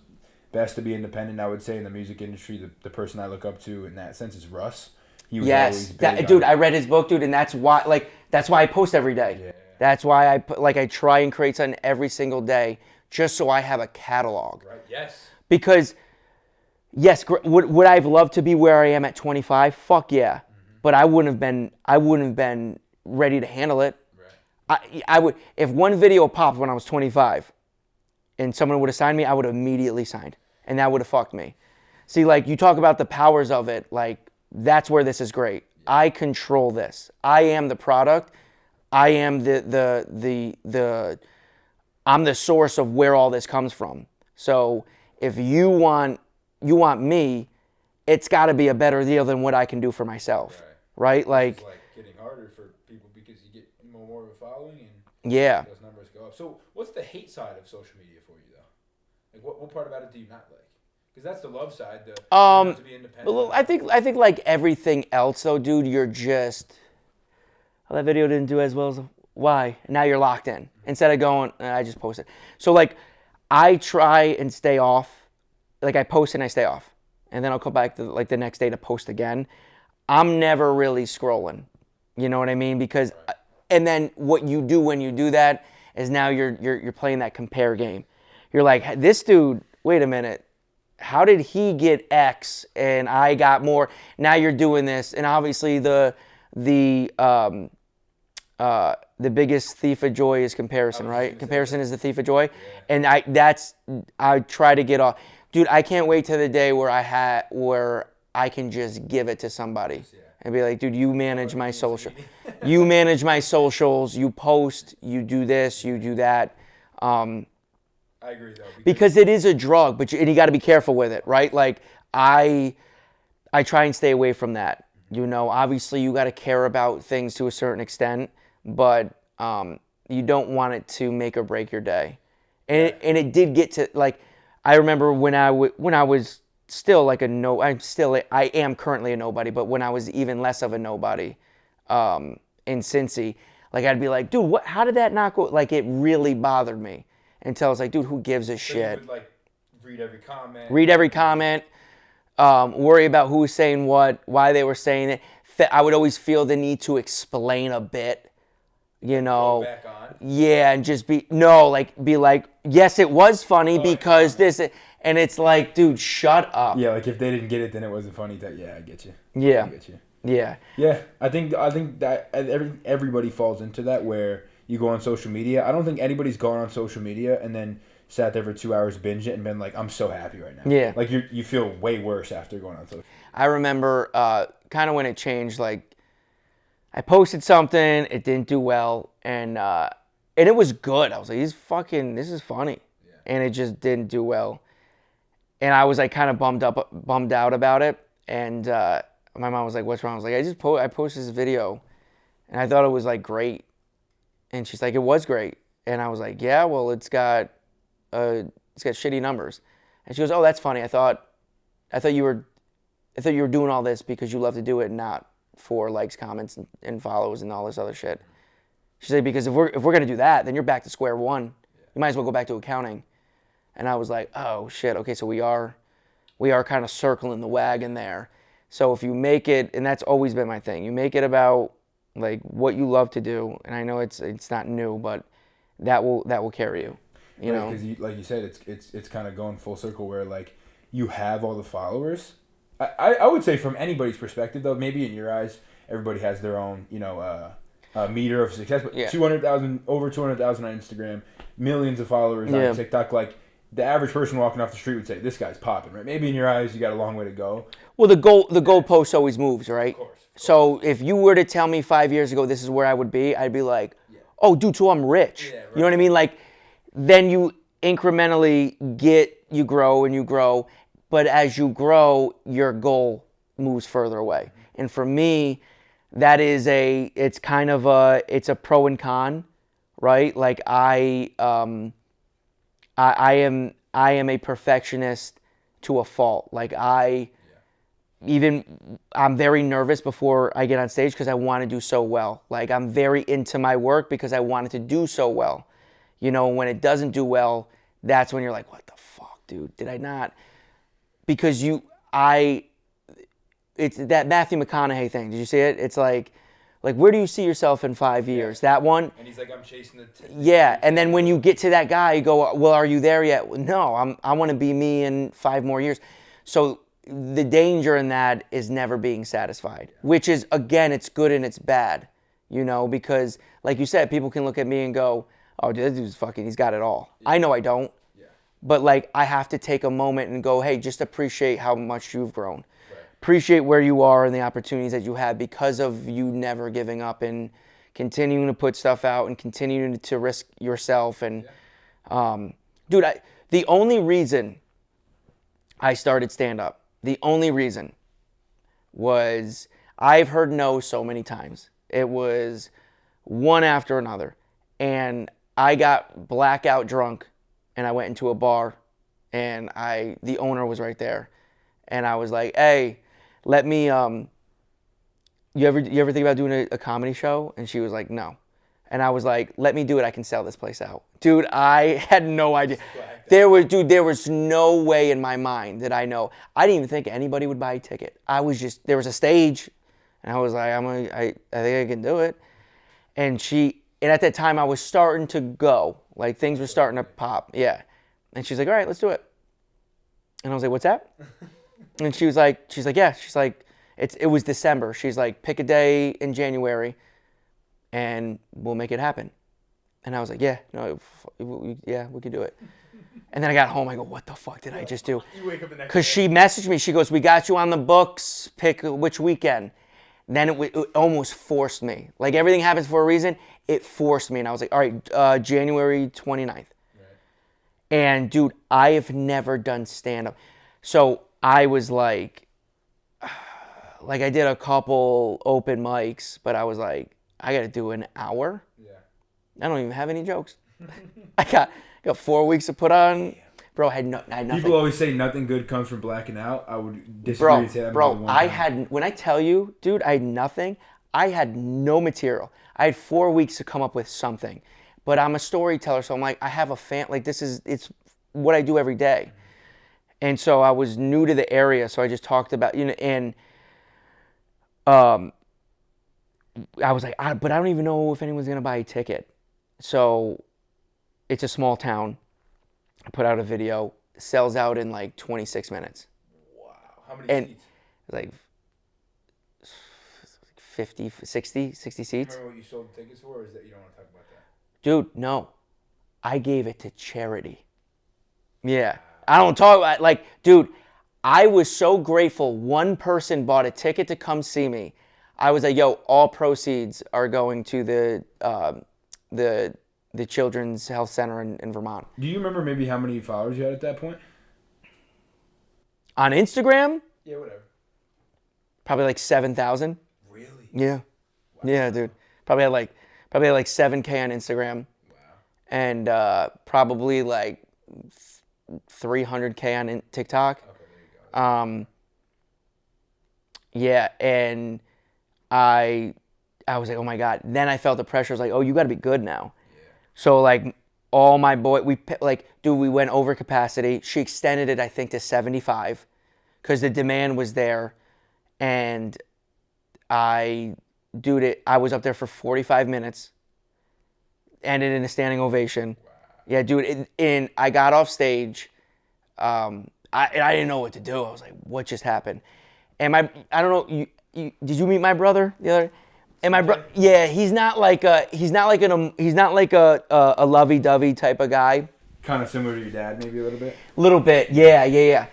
best to be independent. I would say in the music industry, the person I look up to in that sense is Russ. He was always big dude, I read his book, dude, and that's why I post every day. Yeah. That's why I try and create something every single day just so I have a catalog. Right. Yes. Because yes, would I have loved to be where I am at 25? Fuck yeah. Mm-hmm. But I wouldn't have been ready to handle it. Right. I would, if one video popped when I was 25 and someone would have signed me, I would have immediately signed. And that would have fucked me. See, like, you talk about the powers of it, like, that's where this is great. Yeah. I control this. I am the product. I am I'm the source of where all this comes from. So if you want me, it's got to be a better deal than what I can do for myself. Right? Like, it's like getting harder for people because you get more of a following and yeah, those numbers go up. So what's the hate side of social media for you though? Like what part about it do you not like? Because that's the love side. To be independent. I think like everything else though, dude, you're just, oh, that video didn't do as well as, why? Now you're locked in. Instead of going, I just posted. So like, I try and stay off. Like I post and I stay off, and then I'll come back to like the next day to post again. I'm never really scrolling. You know what I mean? Because, and then what you do when you do that is now you're playing that compare game. You're like, this dude, wait a minute, how did he get X and I got more? Now you're doing this, and obviously the biggest thief of joy is comparison, right? Comparison is the thief of joy, and I try to get off. Dude, I can't wait till the day where I can just give it to somebody and be like, dude, you manage my social. You manage my socials. You post. You do this. You do that. I agree though. Because it is a drug, but you got to be careful with it, right? Like I try and stay away from that. You know, obviously you got to care about things to a certain extent, but you don't want it to make or break your day. And it did get to, like, I remember when I was still like I am currently a nobody, but when I was even less of a nobody in Cincy, like I'd be like, dude, how did that not go? Like it really bothered me until I was like, dude, who gives a shit? You would like read every comment. Worry about who was saying what, why they were saying it. I would always feel the need to explain a bit, you know. Go back on. Yeah, and just be like, yes, it was funny because this, and it's like, dude, shut up. Yeah, like if they didn't get it, then it wasn't funny. Yeah, I get you. Yeah, I get you. Yeah. Yeah, I think that everybody falls into that where you go on social media. I don't think anybody's gone on social media and then sat there for 2 hours, binge it, and been like, I'm so happy right now. Yeah. Like you feel way worse after going on social. I remember kind of when it changed, like I posted something, it didn't do well, and it was good. I was like, this is funny. Yeah. And it just didn't do well. And I was like kind of bummed out about it. And my mom was like, what's wrong? I was like, I posted this video and I thought it was like great. And she's like, it was great. And I was like, yeah, well, it's got shitty numbers. And she goes, oh, that's funny. I thought you were doing all this because you love to do it, not for likes, comments, and follows and all this other shit. She said, because if we're gonna do that, then you're back to square one. You might as well go back to accounting. And I was like, oh shit, okay, so we are kind of circling the wagon there. So if you make it, and that's always been my thing, you make it about like what you love to do, and I know it's not new, but that will carry you. You know, because like you said, it's kind of going full circle where like you have all the followers. I would say from anybody's perspective though, maybe in your eyes, everybody has their own meter of success. But 200,000 on Instagram, millions of followers on TikTok. Like the average person walking off the street would say, this guy's popping, right? Maybe in your eyes, you got a long way to go. Well, the goalpost always moves, right? Of course. So if you were to tell me 5 years ago this is where I would be, I'd be like, oh, dude, so I'm rich. Yeah, right. You know what I mean? Like, then you incrementally you grow and you grow. But as you grow, your goal moves further away. And for me, that is it's a pro and con, right? Like I am a perfectionist to a fault. Like I'm very nervous before I get on stage because I want to do so well. Like I'm very into my work because I want it to do so well. You know, when it doesn't do well, that's when you're like, what the fuck, dude? Did I not? Because it's that Matthew McConaughey thing. Did you see it? It's like where do you see yourself in 5 years? Yeah. That one. And he's like, I'm chasing the. Yeah, and then when you get to that guy, you go, well, are you there yet? No, I want to be me in 5 more years. So the danger in that is never being satisfied, which is, again, it's good and it's bad, you know, because like you said, people can look at me and go, oh, dude, this dude's fucking, he's got it all. Yeah. I know I don't, but like I have to take a moment and go, hey, just appreciate how much you've grown. Right. Appreciate where you are and the opportunities that you have because of you never giving up and continuing to put stuff out and continuing to risk yourself. And dude, the only reason I started stand-up, the only reason was I've heard no so many times. It was one after another. And I got blackout drunk and I went into a bar and the owner was right there. And I was like, hey, let me, you ever think about doing a comedy show? And she was like, no. And I was like, let me do it. I can sell this place out. Dude, I had no idea. There was no way in my mind that I know. I didn't even think anybody would buy a ticket. There was a stage, and I was like, I think I can do it. And at that time, I was starting to go. Like, things were starting to pop. Yeah. And she's like, all right, let's do it. And I was like, what's that? And she's like, yeah. She's like, it was December. She's like, pick a day in January, and we'll make it happen. And I was like, yeah, we can do it. And then I got home, I go, what the fuck did I just do? You wake up the next day. Because she messaged me, she goes, we got you on the books, pick which weekend. And then it almost forced me. Like everything happens for a reason, it forced me. And I was like, all right, January 29th. Right. And dude, I have never done stand-up. So I was like I did a couple open mics, but I was like, I got to do an hour. Yeah. I don't even have any jokes. I got 4 weeks to put on. Bro, I had nothing. People always say nothing good comes from blacking out. I would disagree with that. Bro, when I tell you, dude, I had nothing. I had no material. I had 4 weeks to come up with something. But I'm a storyteller, so I'm like, I have a fan. Like, it's what I do every day. And so I was new to the area, so I just talked about, and I was like, but I don't even know if anyone's going to buy a ticket. So it's a small town. I put out a video, sells out in like 26 minutes. Wow. How many seats? Like 50, 60 seats. Remember what you sold tickets for, or is that you don't want to talk about that? Dude, no. I gave it to charity. Yeah. I don't talk about, dude, I was so grateful. One person bought a ticket to come see me. I was like, yo, all proceeds are going to the Children's Health Center in Vermont. Do you remember maybe how many followers you had at that point? On Instagram? Yeah, whatever. Probably like 7,000. Really? Yeah. Wow. Yeah, dude. Probably had like 7K on Instagram. Wow. And probably like 300K on TikTok. Okay, there you go. Yeah, and I was like, oh my God. Then I felt the pressure. I was like, oh, you got to be good now. Yeah. So like all my we went over capacity. She extended it, I think, to 75 because the demand was there. And I was up there for 45 minutes. Ended in a standing ovation. Wow. Yeah, dude. And I got off stage. I didn't know what to do. I was like, what just happened? And I don't know. Did you meet my brother the other? And my brother, yeah, he's not like a lovey-dovey type of guy. Kind of similar to your dad, maybe a little bit? A little bit, yeah.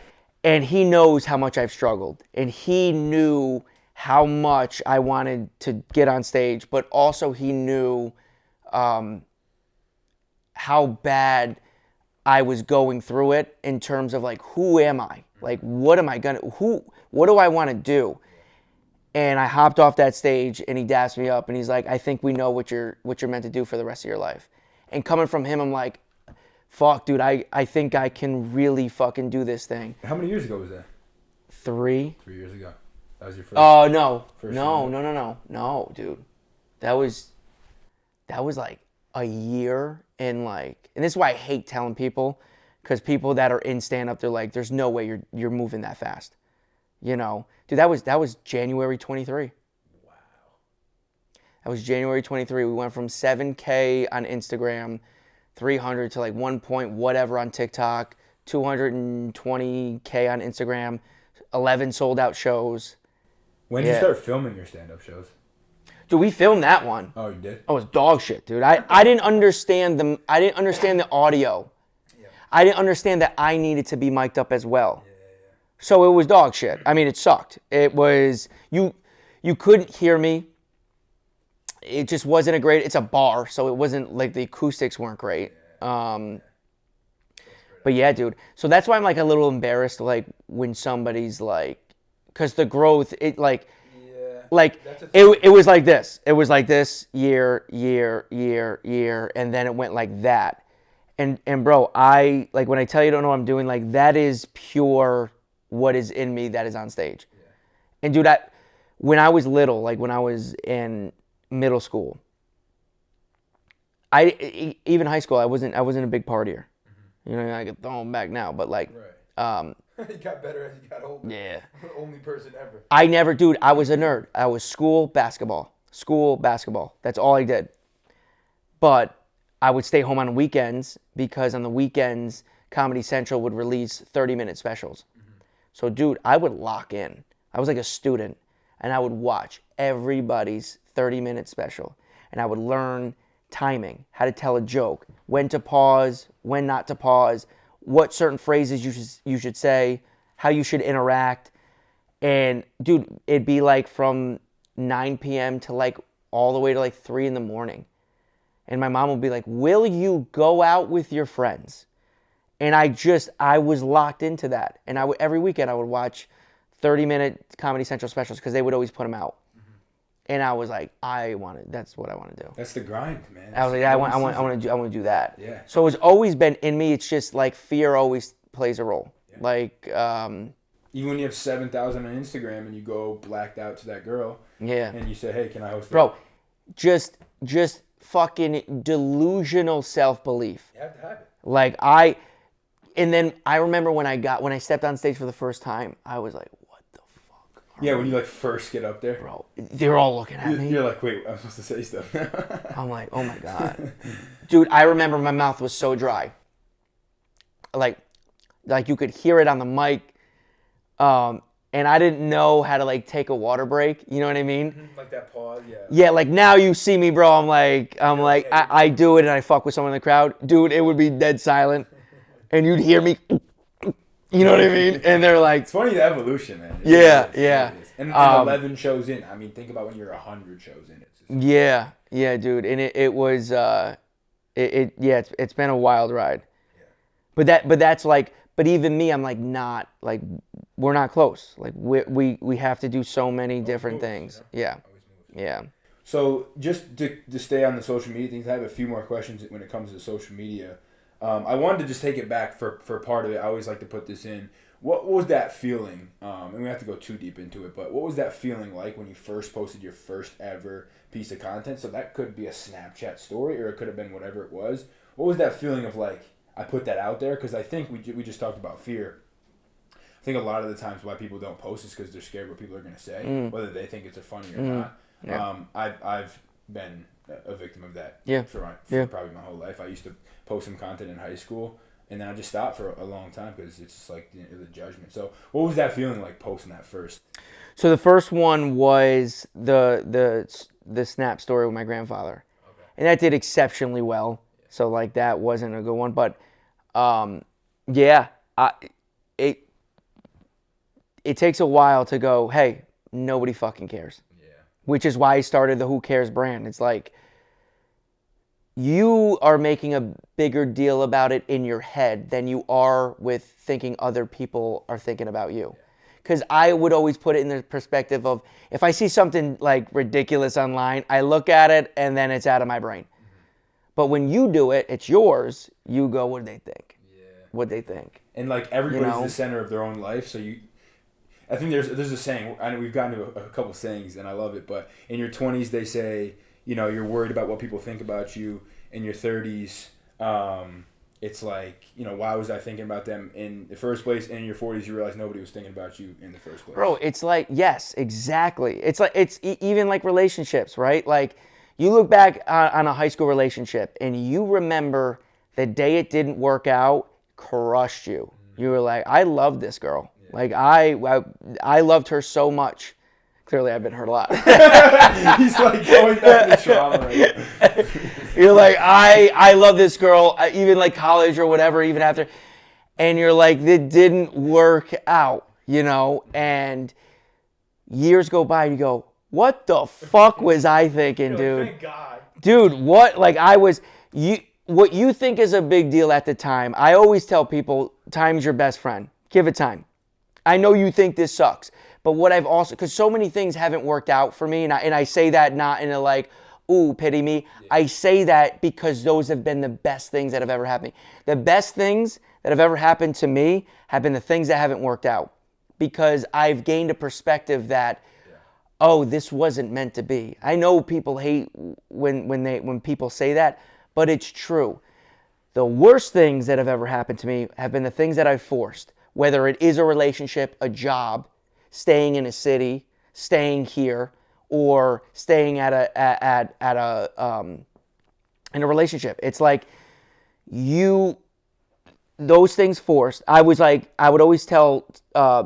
And he knows how much I've struggled. And he knew how much I wanted to get on stage, but also he knew how bad I was going through it in terms of like, who am I? Like, what do I want to do? And I hopped off that stage and he dapped me up and he's like, I think we know what you're meant to do for the rest of your life. And coming from him, I'm like, fuck, dude, I think I can really fucking do this thing. How many years ago was that? 3. 3 years ago. That was your first. Oh, no. First No, dude. That was like a year and this is why I hate telling people, because people that are in stand-up, they're like, there's no way you're moving that fast. You know? Dude, that was January 23. Wow. That was January 23. We went from 7K on Instagram, 300 to like 1 point whatever on TikTok, 220K on Instagram, 11 sold out shows. When did you start filming your stand-up shows? Dude, we filmed that one. Oh, you did? Oh, it was dog shit, dude. I didn't understand the audio. Yeah. I didn't understand that I needed to be mic'd up as well. Yeah. So it was dog shit. I mean, it sucked. It was you couldn't hear me. It just wasn't it's a bar, so it wasn't like the acoustics weren't great. But yeah, dude. So that's why I'm like a little embarrassed, like when somebody's like, because the growth, it like it was like this. It was like this year, and then it went like that. And bro, I like when I tell you I don't know what I'm doing, like that is pure what is in me that is on stage. Yeah. And dude, when I was little, like when I was in middle school, even high school, I wasn't a big partier. Mm-hmm. You know, I get thrown back now, but like, right. You got better as you got older. Yeah. Only person ever. I was a nerd. I was school basketball. That's all I did. But I would stay home on weekends because on the weekends, Comedy Central would release 30-minute specials. Mm-hmm. So, dude, I would lock in. I was like a student, and I would watch everybody's 30-minute special. And I would learn timing, how to tell a joke, when to pause, when not to pause, what certain phrases you should say, how you should interact. And dude, it'd be like from 9 p.m. to like all the way to like 3 in the morning. And my mom would be like, will you go out with your friends? And I was locked into that. And every weekend I would watch 30-minute Comedy Central specials because they would always put them out. Mm-hmm. And I was like, that's what I want to do. That's the grind, man. I was like, I want to do that. Yeah. So it's always been in me. It's just like fear always plays a role. Yeah. Like, even when you have 7,000 on Instagram and you go blacked out to that girl. Yeah. And you say, hey, can I host Bro, just fucking delusional self-belief. You have to have it. Like and then I remember when I stepped on stage for the first time, I was like, what the fuck? Yeah, when you like first get up there. Bro, they're all looking at me. You're like, wait, I'm supposed to say stuff. I'm like, oh my God. Dude, I remember my mouth was so dry. Like you could hear it on the mic. And I didn't know how to like take a water break. You know what I mean? Like that pause, yeah. Yeah, like now you see me, bro. I do it and I fuck with someone in the crowd. Dude, it would be dead silent. And you'd hear me, you know what I mean? And they're like... It's funny, the evolution, man. Yeah. And 11 shows in. I mean, think about when you're 100 shows in. Yeah, dude. And it was... it's been a wild ride. Yeah. But that's like... But even me, I'm like not... Like, we're not close. Like, we have to do so many different things. Yeah. Yeah. So, just to stay on the social media things, I have a few more questions when it comes to social media. I wanted to just take it back for part of it. I always like to put this in. What was that feeling? And we don't have to go too deep into it, but what was that feeling like when you first posted your first ever piece of content? So that could be a Snapchat story, or it could have been whatever it was. What was that feeling of like, I put that out there? Because I think we just talked about fear. I think a lot of the times why people don't post is because they're scared what people are going to say, whether they think it's funny or not. Yeah. I've been a victim of that for probably my whole life. I used to post some content in high school, and then I just stopped for a long time because it's just like the judgment. So what was that feeling like posting that first? So the first one was the Snap story with my grandfather. Okay. And that did exceptionally well. Yeah. So like that wasn't a good one, but Yeah, it takes a while to go, hey, nobody fucking cares. Yeah. Which is why I started the Who Cares brand. It's like, you are making a bigger deal about it in your head than you are with thinking other people are thinking about you. Because I would always put it in the perspective of, if I see something like ridiculous online, I look at it and then it's out of my brain. But when you do it, it's yours. You go, what do they think? Yeah. What they think? And like everybody's the center of their own life, so I think there's a saying. I know we've gotten to a couple sayings, and I love it. But in your 20s, they say, you're worried about what people think about you. In your 30s, it's like, why was I thinking about them in the first place? And in your 40s, you realize nobody was thinking about you in the first place. Bro, it's like, yes, exactly. It's like, it's even like relationships, right? Like, you look back on a high school relationship and you remember the day it didn't work out, crushed you. You were like, I love this girl. Yeah. Like, I loved her so much. Clearly, I've been hurt a lot. He's like going back to trauma right now. You're like, I love this girl, even like college or whatever, even after. And you're like, it didn't work out, and years go by and you go, what the fuck was I thinking, dude? Thank God. Dude, what? Like, what you think is a big deal at the time, I always tell people, time's your best friend. Give it time. I know you think this sucks, but what I've also, because so many things haven't worked out for me, and I say that not in a like, ooh, pity me. Yeah. I say that because those have been the best things that have ever happened. The best things that have ever happened to me have been the things that haven't worked out, because I've gained a perspective that, oh, this wasn't meant to be. I know people hate when people say that, but it's true. The worst things that have ever happened to me have been the things that I've forced, whether it is a relationship, a job, staying in a city, staying here, or staying in a relationship. It's like those things forced. I would always tell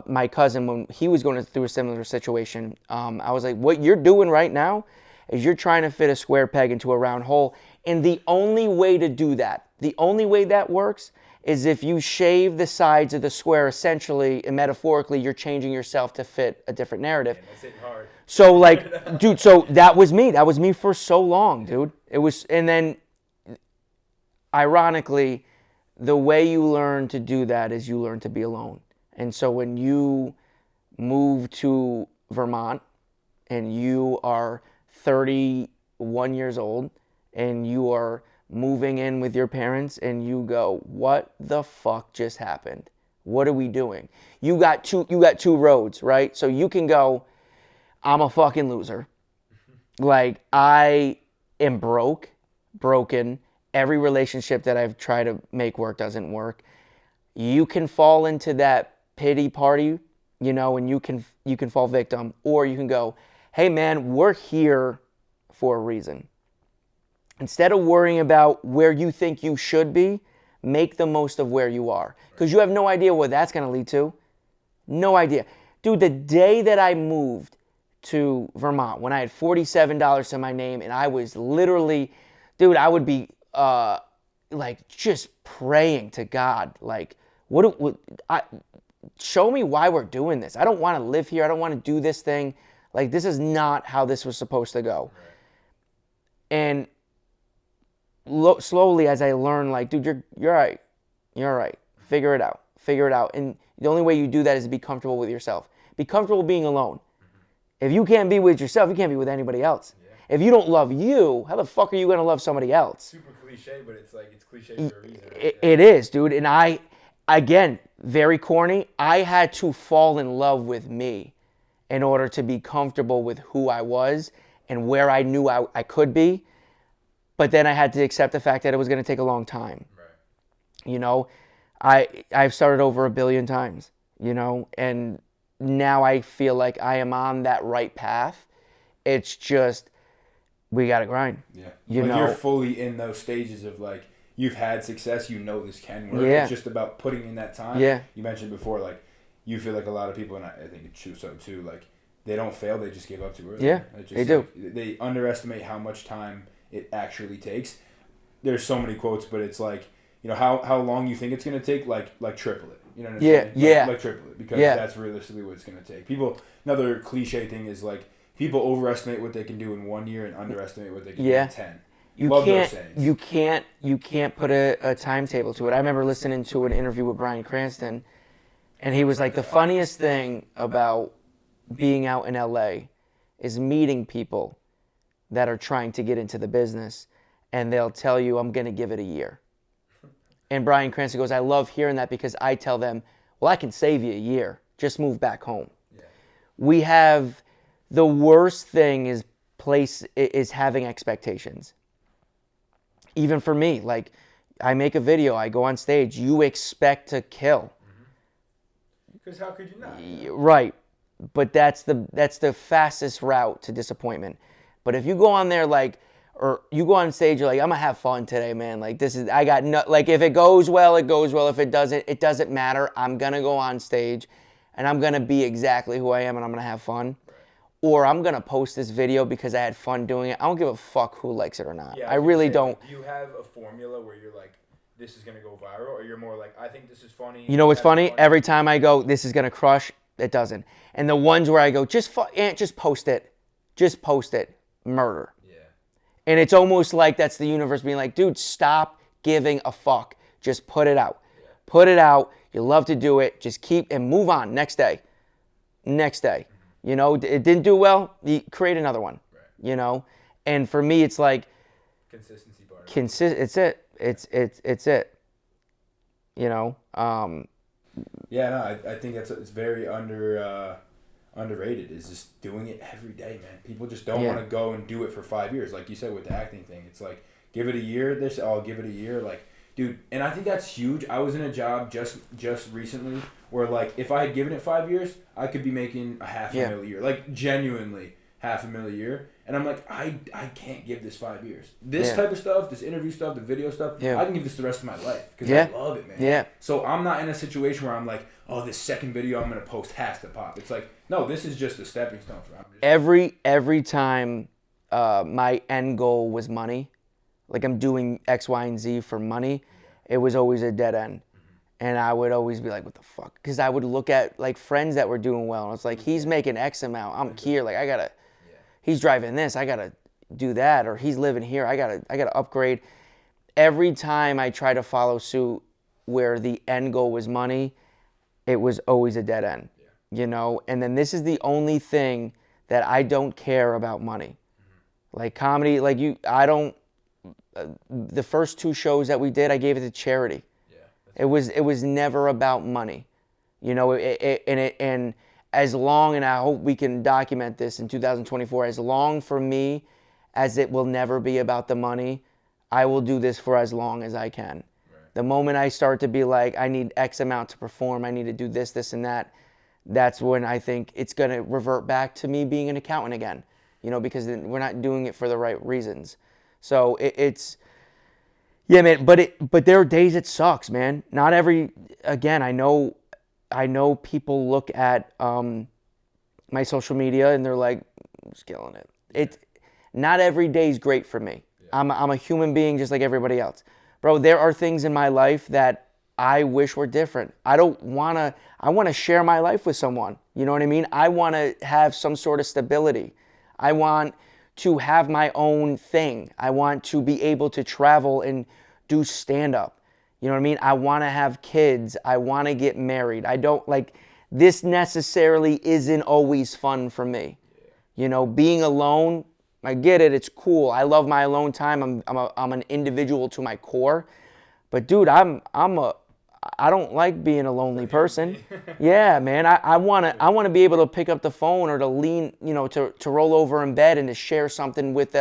my cousin when he was going through a similar situation, I was like, what you're doing right now is you're trying to fit a square peg into a round hole. And the only way to do that, the only way that works, is if you shave the sides of the square, essentially and metaphorically, you're changing yourself to fit a different narrative. Man, that's hitting hard. So like, dude, so that was me. That was me for so long, dude. It was, and then ironically, the way you learn to do that is you learn to be alone. And so when you move to Vermont and you are 31 years old and you are moving in with your parents and you go, what the fuck just happened? What are we doing? You got two roads, right? So you can go, I'm a fucking loser. Like, I am broken. Every relationship that I've tried to make work doesn't work. You can fall into that pity party, and you can fall victim, or you can go, hey man, we're here for a reason. Instead of worrying about where you think you should be, make the most of where you are. Because you have no idea what that's going to lead to. No idea. Dude, the day that I moved to Vermont, when I had $47 to my name, and I was literally, dude, I would be like just praying to God, like, show me why we're doing this. I don't want to live here. I don't want to do this thing. Like, this is not how this was supposed to go. Right. And slowly, as I learn, like, dude, you're right. You're all right. Figure it out. And the only way you do that is to be comfortable with yourself. Be comfortable being alone. If you can't be with yourself, you can't be with anybody else. Yeah. If you don't love you, how the fuck are you going to love somebody else? Super cliche, but it's like, it's cliche for a reason. Right? It is, dude. And I, again, very corny, I had to fall in love with me in order to be comfortable with who I was and where I knew I could be. But then I had to accept the fact that it was going to take a long time. Right. I've started over 1 billion times, and now I feel like I am on that right path. It's just, we got to grind. Yeah. You're fully in those stages of like, you've had success, this can work. Yeah. It's just about putting in that time. Yeah. You mentioned before, like, you feel like a lot of people, and I think it's true so too, like, they don't fail, they just give up too early. Yeah, they do. Like, they underestimate how much time it actually takes. There's so many quotes, but it's like, how long you think it's gonna take, like triple it. You know what I'm Yeah, saying? yeah. Like triple it, because Yeah. that's realistically what it's gonna take. Another cliche thing is like people overestimate what they can do in 1 year and underestimate what they can do in 10. Love those sayings. You can't put a timetable to it. I remember listening to an interview with Bryan Cranston, and he was like, the funniest thing about being out in LA is meeting people that are trying to get into the business, and they'll tell you, I'm going to give it a year. And Bryan Cranston goes, I love hearing that, because I tell them, well, I can save you a year. Just move back home. Yeah. We have, the worst thing is having expectations. Even for me, like, I make a video, I go on stage, you expect to kill. Because how could you not? Right. But that's the fastest route to disappointment. But if you go on there or you go on stage, you're like, I'm gonna have fun today, man. Like, I got no, like, if it goes well, it goes well. If it doesn't matter. I'm gonna go on stage and I'm gonna be exactly who I am, and I'm gonna have fun. Right. Or I'm gonna post this video because I had fun doing it. I don't give a fuck who likes it or not. Yeah, I really don't. Like, do you have a formula where you're like, this is gonna go viral, or you're more like, I think this is funny? You know what's funny? Every time I go, this is gonna crush, it doesn't. And the ones where I go, just post it, murder. Yeah. And it's almost like that's the universe being like, dude, stop giving a fuck. Just put it out. Yeah. Put it out. You love to do it. Just keep and move on. Next day. Mm-hmm. You know, it didn't do well. You create another one. Right. You know, and for me, it's like consistency part. It's it. It's it. You know. Yeah, no, I think it's very underrated. Is just doing it every day, man. People just don't want to go and do it for 5 years, like you said with the acting thing. It's like, give it a year. Give it a year. Like, dude, and I think that's huge. I was in a job just recently where, like, if I had given it 5 years, I could be making $500,000 a year, like genuinely $500,000 a year. And I'm like, I can't give this 5 years. This type of stuff, this interview stuff, the video stuff, I can give this the rest of my life because I love it, man. Yeah. So I'm not in a situation where I'm like, oh, this second video I'm gonna post has to pop. It's like, no, this is just a stepping stone for me. Every time my end goal was money, like I'm doing X, Y, and Z for money, it was always a dead end. And I would always be like, what the fuck? Because I would look at like friends that were doing well, and it's like, he's making X amount, I'm here, like he's driving this, I gotta do that, or he's living here, I gotta upgrade. Every time I try to follow suit where the end goal was money, it was always a dead end, you know? And then this is the only thing that I don't care about money. Like comedy, like the first 2 shows that we did, I gave it to charity. It was never about money, you know, and as long, and I hope we can document this in 2024, as long for me as it will never be about the money, I will do this for as long as I can. Right. The moment I start to be like, I need X amount to perform, I need to do this, and that, that's when I think it's going to revert back to me being an accountant again, you know, because we're not doing it for the right reasons. So it's, yeah, man, but there are days it sucks, man. Not every, again, I know people look at my social media and they're like, I'm just killing it. Not every day is great for me. Yeah. I'm a human being just like everybody else. Bro, there are things in my life that I wish were different. I want to share my life with someone. You know what I mean? I want to have some sort of stability. I want to have my own thing. I want to be able to travel and do stand-up. You know what I mean? I want to have kids. I want to get married. I don't like, this necessarily isn't always fun for me. Yeah. You know, being alone, I get it. It's cool. I love my alone time. I'm an individual to my core. But dude, I don't like being a lonely person. Yeah, man. I wanna be able to pick up the phone or to lean, you know, to roll over in bed and to share something with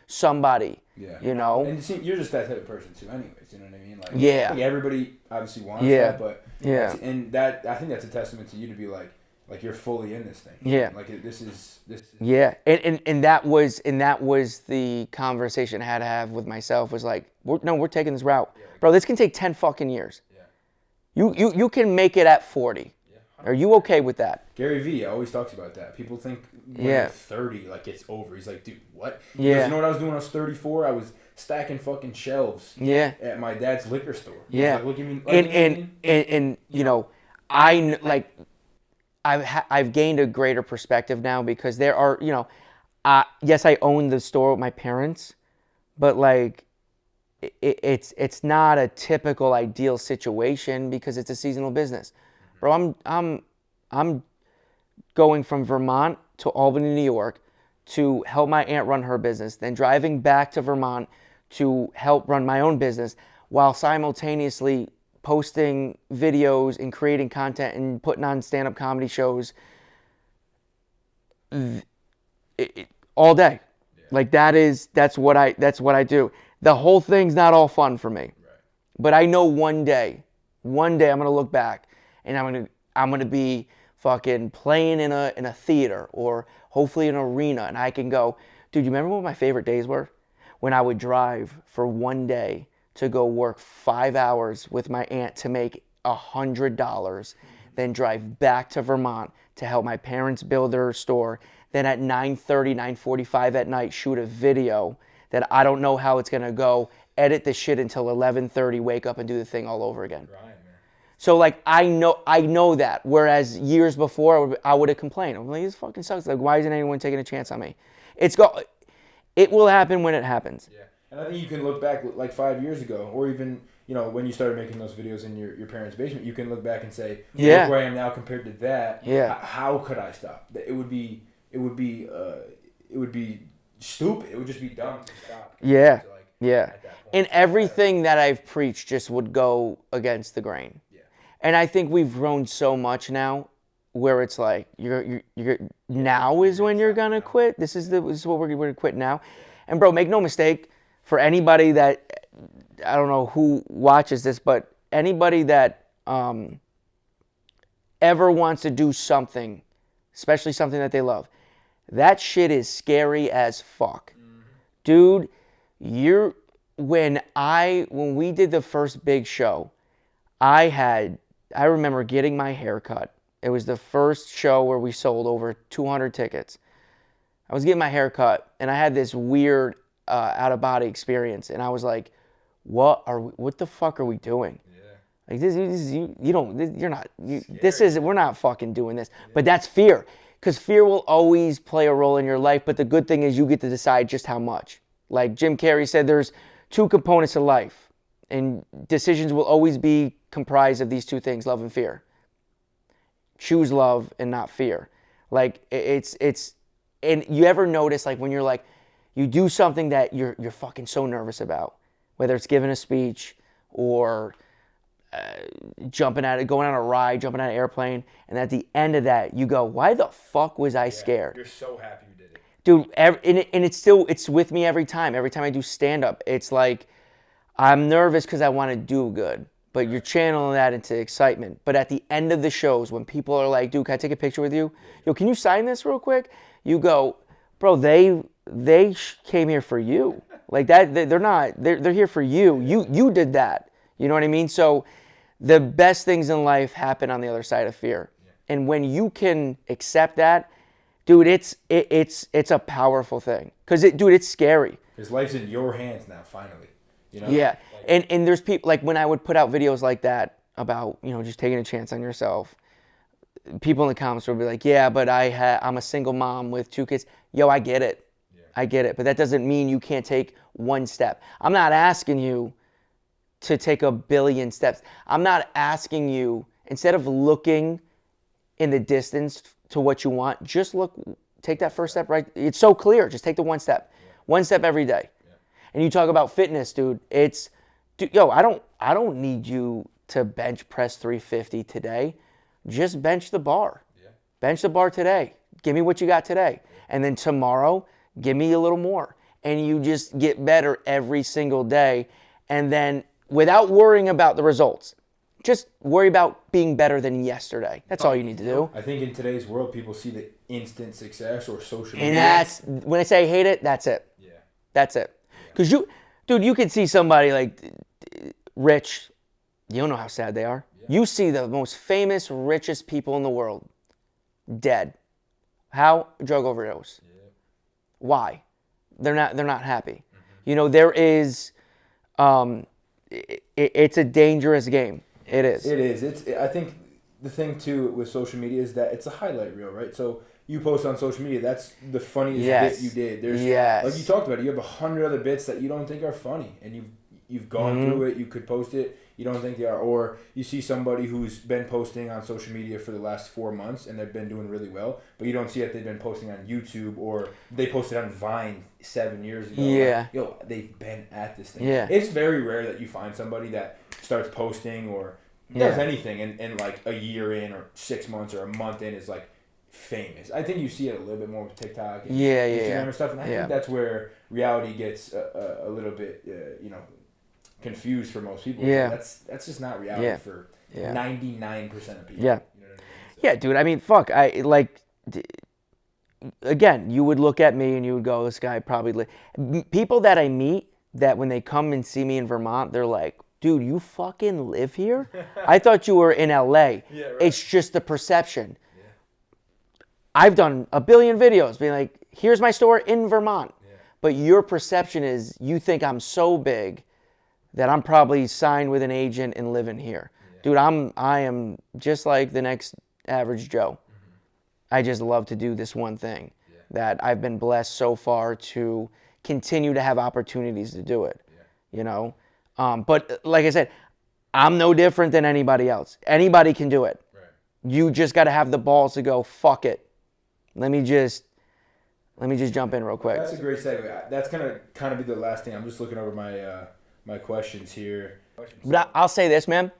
somebody. Yeah. You know. And you're just that type of person too, anyways. You know what I mean? Like, yeah. I think everybody obviously wants that, but and that, I think that's a testament to you to be like you're fully in this thing. Yeah. Like this is. Yeah, and that was the conversation I had to have with myself, was like, we're taking this route, bro. This can take 10 fucking years. Yeah. You can make it at 40. Yeah, Are you okay with that? Gary Vee always talks about that. People think when Yeah. you're 30, like it's over. He's like, dude, what? He Yeah. goes, you know what I was doing when I was 34? I was stacking fucking shelves Yeah. at my dad's liquor store. He Yeah. was like, look at me. And you know, I've gained a greater perspective now because there are, you know, yes, I own the store with my parents, but like it's not a typical ideal situation because it's a seasonal business. Bro, I'm going from Vermont to Albany, New York to help my aunt run her business, then driving back to Vermont to help run my own business while simultaneously posting videos and creating content and putting on stand-up comedy shows all day. Yeah. Like that's what I do. The whole thing's not all fun for me. Right. But I know one day I'm gonna look back and I'm gonna be fucking playing in a theater or hopefully an arena, and I can go, dude, you remember what my favorite days were? When I would drive for one day to go work 5 hours with my aunt to make $100, then drive back to Vermont to help my parents build their store, then at 9:30, 9:45 at night shoot a video that I don't know how it's gonna go, edit the shit until 11:30, wake up and do the thing all over again. Right, man. So like I know that. Whereas years before I would have complained. I'm like, this fucking sucks. Like, why isn't anyone taking a chance on me? It will happen when it happens. Yeah. And I think you can look back like 5 years ago, or even, you know, when you started making those videos in your parents' basement, you can look back and say, yeah, look where I am now compared to that. Yeah. How could I stop? It would be stupid. It would just be dumb to stop. Yeah. To like, yeah. And everything that I've preached just would go against the grain. Yeah. And I think we've grown so much now where it's like you're now is when you're gonna quit. This is what we're gonna quit now. And bro, make no mistake, for anybody that, I don't know who watches this, but anybody that ever wants to do something, especially something that they love, that shit is scary as fuck. Mm-hmm. Dude, when we did the first big show, I remember getting my hair cut. It was the first show where we sold over 200 tickets. I was getting my hair cut, and I had this weird out-of-body experience, and I was like, what the fuck are we doing? Yeah. Like we're not fucking doing this. Yeah. But that's fear, because fear will always play a role in your life, but the good thing is you get to decide just how much. Like Jim Carrey said, there's two components of life, and decisions will always be comprised of these two things, love and fear. Choose love and not fear. Like it's and you ever notice, like when you're like, you do something that you're fucking so nervous about, whether it's giving a speech or going on a ride, jumping on an airplane, and at the end of that, you go, why the fuck was I scared? You're so happy you did it. Dude, and it's with me every time. Every time I do stand-up, it's like, I'm nervous because I want to do good, but you're channeling that into excitement. But at the end of the shows, when people are like, dude, can I take a picture with you? Yo, can you sign this real quick? You go, bro, they came here for you. Like that, they're here for you. You did that. You know what I mean? So the best things in life happen on the other side of fear. Yeah. And when you can accept that, dude, it's a powerful thing. Because it's scary. Because life's in your hands now, finally. You know? Yeah. And there's people, like when I would put out videos like that about, you know, just taking a chance on yourself, people in the comments would be like, yeah, but I'm a single mom with 2 kids. Yo, I get it. Yeah. I get it. But that doesn't mean you can't take one step. I'm not asking you to take 1 billion steps. I'm not asking you, instead of looking in the distance to what you want, just take that first step, right? It's so clear. Just take the one step. Yeah. One step every day. Yeah. And you talk about fitness, dude. I don't need you to bench press 350 today. Just bench the bar. Yeah. Bench the bar today. Give me what you got today. Yeah. And then tomorrow, give me a little more. And you just get better every single day. And then without worrying about the results, just worry about being better than yesterday. That's all you need to do. I think in today's world, people see the instant success or social media. And that's, when I say I hate it, that's it. Yeah. That's it. Because you could see somebody like rich, You don't know how sad they are. Yeah. You see the most famous, richest people in the world dead. How? Drug overdose. Yeah. Why? They're not happy. You know, there is, it's a dangerous game. It is. It is. I think the thing too with social media is that it's a highlight reel, right? So you post on social media, that's the funniest bit you did. There's like you talked about it, you have 100 other bits that you don't think are funny, and you've gone through it. You could post it. You don't think they are, or you see somebody who's been posting on social media for the last 4 months and they've been doing really well, but you don't see that they've been posting on YouTube or they posted on Vine 7 years ago. Yeah. Like, they've been at this thing. Yeah. It's very rare that you find somebody that starts posting or does anything and like a year in or 6 months or a month in is like famous. I think you see it a little bit more with TikTok and Instagram and stuff, and I think that's where reality gets a little bit, confused for most people. Yeah. That's just not reality for 99% of people. Yeah. You know what I mean? So. Yeah, dude. I mean, fuck. Again, you would look at me and you would go, this guy probably... People that I meet that when they come and see me in Vermont, they're like, dude, you fucking live here? I thought you were in LA. Yeah, right. It's just the perception. Yeah. I've done a billion videos being like, here's my store in Vermont. Yeah. But your perception is you think I'm so big that I'm probably signed with an agent and living here. Yeah. Dude, I am just like the next average Joe. I just love to do this one thing that I've been blessed so far to continue to have opportunities to do it, you know? But like I said, I'm no different than anybody else. Anybody can do it. Right. You just got to have the balls to go, fuck it. Let me just jump in real quick. That's a great segue. That's going to kind of be the last thing. I'm just looking over my questions here. But I'll say this, man.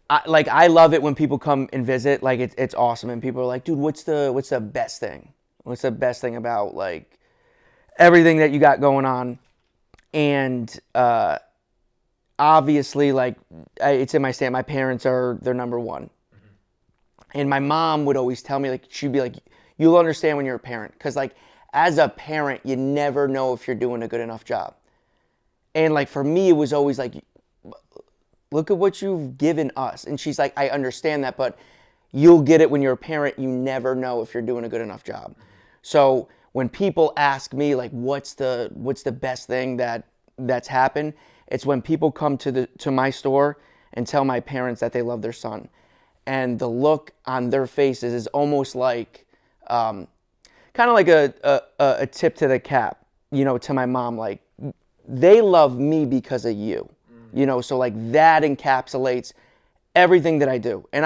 I love it when people come and visit. Like it's awesome, and people are like, "Dude, what's the best thing? What's the best thing about like everything that you got going on?" And obviously, like it's in my stand. My parents they're number one, and my mom would always tell me, like, she'd be like, "You'll understand when you're a parent, because like as a parent, you never know if you're doing a good enough job." And like for me, it was always like, look at what you've given us. And she's like, I understand that, but you'll get it when you're a parent. You never know if you're doing a good enough job. So when people ask me, like, what's the best thing that's happened, it's when people come to my store and tell my parents that they love their son. And the look on their faces is almost like, kind of like a tip to the cap, to my mom, like, they love me because of you. So like that encapsulates everything that I do. And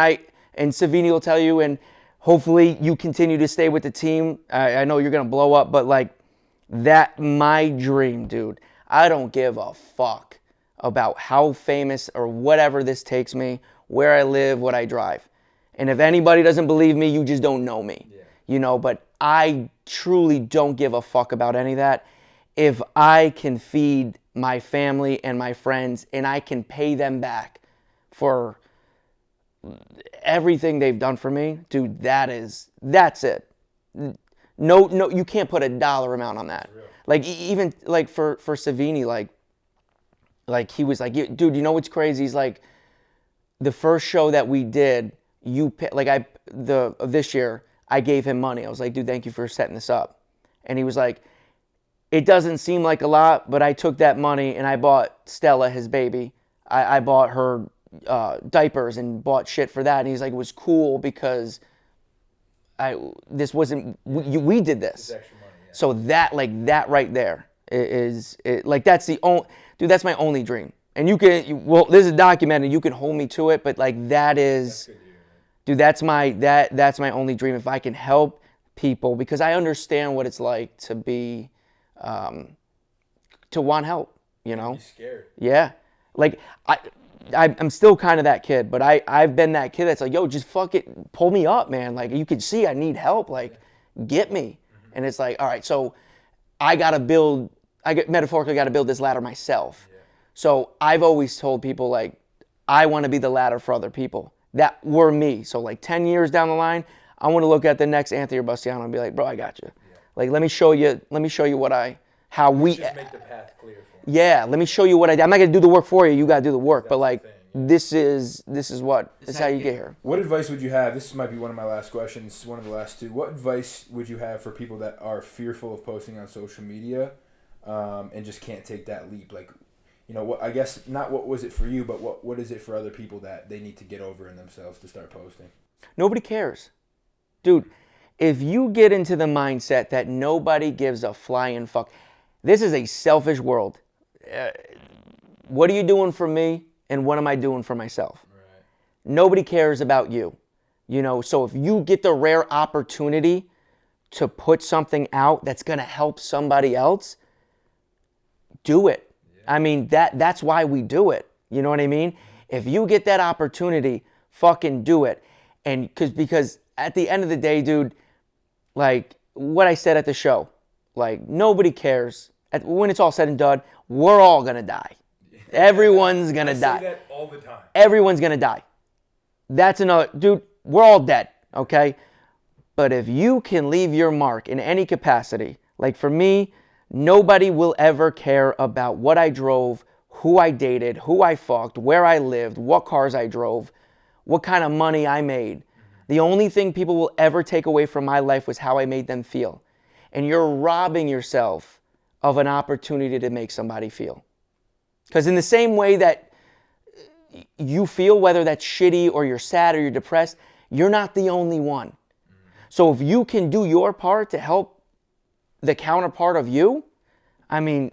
Savini will tell you, and hopefully you continue to stay with the team. I know you're going to blow up, but like that, my dream, dude, I don't give a fuck about how famous or whatever this takes me, where I live, what I drive. And if anybody doesn't believe me, you just don't know me, but I truly don't give a fuck about any of that. If I can feed my family and my friends and I can pay them back for everything they've done for me, dude, that's it. No, you can't put a dollar amount on that. Like even like for Savini, like he was like, dude, you know what's crazy? He's like, the first show that we did, this year, I gave him money. I was like, dude, thank you for setting this up. And he was like, it doesn't seem like a lot, but I took that money and I bought Stella, his baby. I bought her diapers and bought shit for that. And he's like, it was cool because we did this. Extra money, yeah. So that right there is that's the only, dude, that's my only dream. And this is documented, you can hold me to it, but like that is, dude, that's my only dream. If I can help people, because I understand what it's like to be, to want help, Be scared. Yeah. Like I'm still kind of that kid, but I've been that kid that's like, yo, just fuck it, pull me up, man. Like you can see I need help, like get me. And it's like, all right, so metaphorically got to build this ladder myself. Yeah. So I've always told people like, I want to be the ladder for other people that were me. So like 10 years down the line, I want to look at the next Anthony Robustiano and be like, bro, I got you. Yeah. Like, let me show you how we. Just make the path clear for them. Yeah, let me show you what I did. I'm not gonna do the work for you. You gotta do the work. But like, the thing, this is how you get here. What advice would you have? This might be one of my last questions, one of the last two. What advice would you have for people that are fearful of posting on social media, and just can't take that leap? Like, you know, what I guess not what was it for you, but what is it for other people that they need to get over in themselves to start posting? Nobody cares, dude. If you get into the mindset that nobody gives a flying fuck, this is a selfish world. What are you doing for me, and what am I doing for myself? Right. Nobody cares about you, you know. So if you get the rare opportunity to put something out that's gonna help somebody else, do it. I mean, that's why we do it. You know what I mean? If you get that opportunity, fucking do it. And because at the end of the day, dude, like what I said at the show, like nobody cares. When it's all said and done, we're all gonna die. Everyone's gonna die. I say that all the time. Everyone's gonna die. That's another, dude, we're all dead, okay? But if you can leave your mark in any capacity, like for me, nobody will ever care about what I drove, who I dated, who I fucked, where I lived, what cars I drove, what kind of money I made. The only thing people will ever take away from my life was how I made them feel. And you're robbing yourself of an opportunity to make somebody feel. Because in the same way that you feel, whether that's shitty or you're sad or you're depressed, you're not the only one. So if you can do your part to help the counterpart of you, I mean,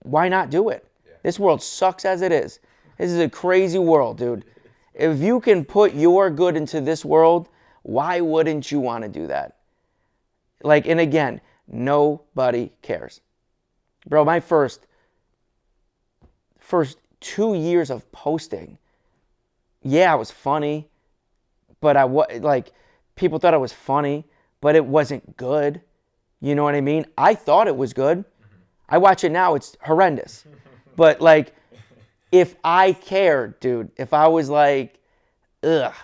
why not do it? Yeah. This world sucks as it is. This is a crazy world, dude. If you can put your good into this world, why wouldn't you want to do that? Like, and again, nobody cares. Bro, my first 2 years of posting, yeah, I was funny, but people thought I was funny, but it wasn't good. You know what I mean? I thought it was good. I watch it now, it's horrendous. But like, if I cared, dude, if I was like, ugh,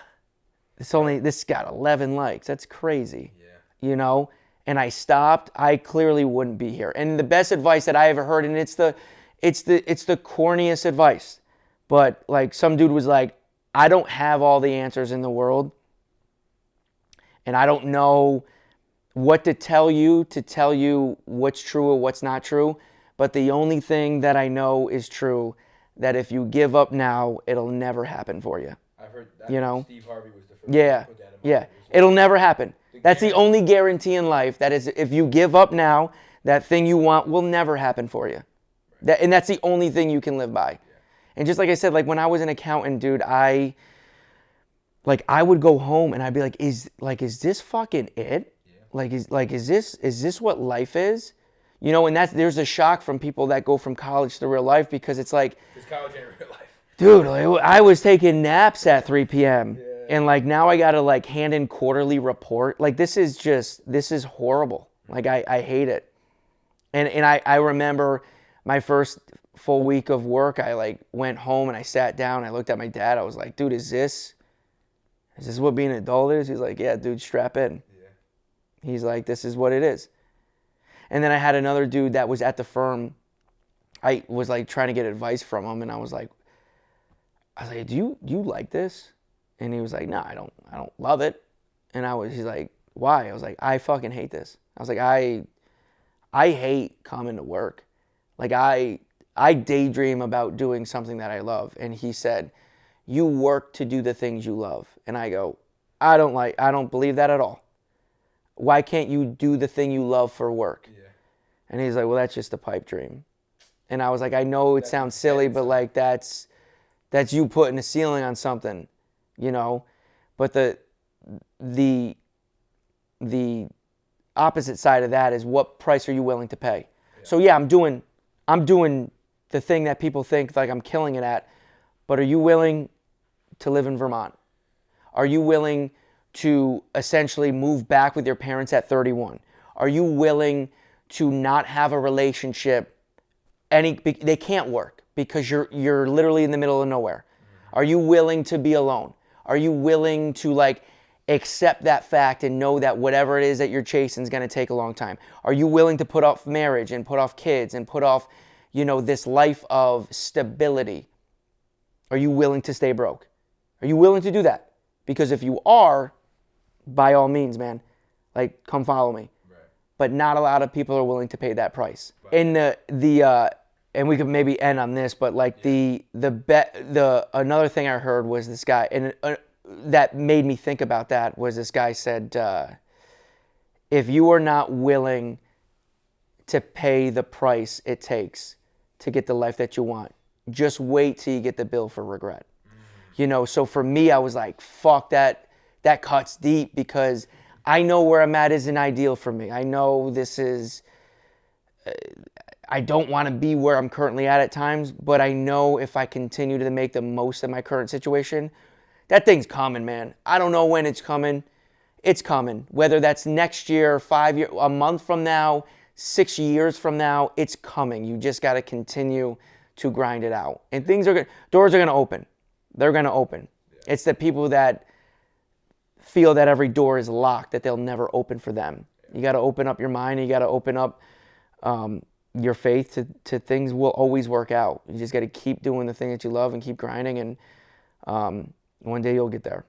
this got 11 likes, that's crazy. Yeah. You know? And I stopped, I clearly wouldn't be here. And the best advice that I ever heard, and it's the corniest advice, but like some dude was like, I don't have all the answers in the world, and I don't know what to tell you what's true or what's not true, but the only thing that I know is true, that if you give up now, it'll never happen for you. I've heard that. You know? Steve Harvey was the first yeah, to put that in my yeah. It'll never happen. That's the only guarantee in life. That is, if you give up now, that thing you want will never happen for you. Right. And that's the only thing you can live by. Yeah. And just like I said, like when I was an accountant, dude, I would go home and I'd be like, is this fucking it? Yeah. Is this what life is? You know, and there's a shock from people that go from college to real life, because it's like, because college ain't real life. Dude, like, I was taking naps at 3 p.m. Yeah. And like now I gotta like hand in quarterly report. Like this is horrible. Like I hate it. And I remember my first full week of work, I like went home and I sat down, I looked at my dad, I was like, dude, is this what being an adult is? He's like, yeah, dude, strap in. Yeah. He's like, this is what it is. And then I had another dude that was at the firm. I was like trying to get advice from him, and I was like, do you like this? And he was like, no, I don't love it. And he's like, why? I was like, I fucking hate this. I was like, I hate coming to work. Like I daydream about doing something that I love. And he said, you work to do the things you love. And I go, I don't believe that at all. Why can't you do the thing you love for work? Yeah. And he's like, well, that's just a pipe dream. And I was like, I know it sounds silly, but like that's you putting a ceiling on something, you know? But the opposite side of that is, what price are you willing to pay? Yeah. So yeah, I'm doing the thing that people think like I'm killing it at, but are you willing to live in Vermont? Are you willing to essentially move back with your parents at 31? Are you willing to not have a relationship? They can't work because you're literally in the middle of nowhere. Are you willing to be alone? Are you willing to like accept that fact and know that whatever it is that you're chasing is going to take a long time? Are you willing to put off marriage and put off kids and put off, this life of stability? Are you willing to stay broke? Are you willing to do that? Because if you are, by all means, man, like, come follow me. Right. But not a lot of people are willing to pay that price. Right. And and we could maybe end on this, but like another thing I heard was this guy, and that made me think about that, was this guy said, if you are not willing to pay the price it takes to get the life that you want, just wait till you get the bill for regret. So for me, I was like, fuck, that cuts deep, because I know where I'm at isn't ideal for me. I know this is, I don't want to be where I'm currently at times, but I know if I continue to make the most of my current situation, that thing's coming, man. I don't know when it's coming. It's coming. Whether that's next year, 5 years, a month from now, 6 years from now, it's coming. You just got to continue to grind it out. And doors are going to open. They're going to open. Yeah. It's the people that feel that every door is locked, that they'll never open for them. Yeah. You got to open up your mind. You got to open up your faith to things will always work out. You just got to keep doing the thing that you love and keep grinding, and one day you'll get there.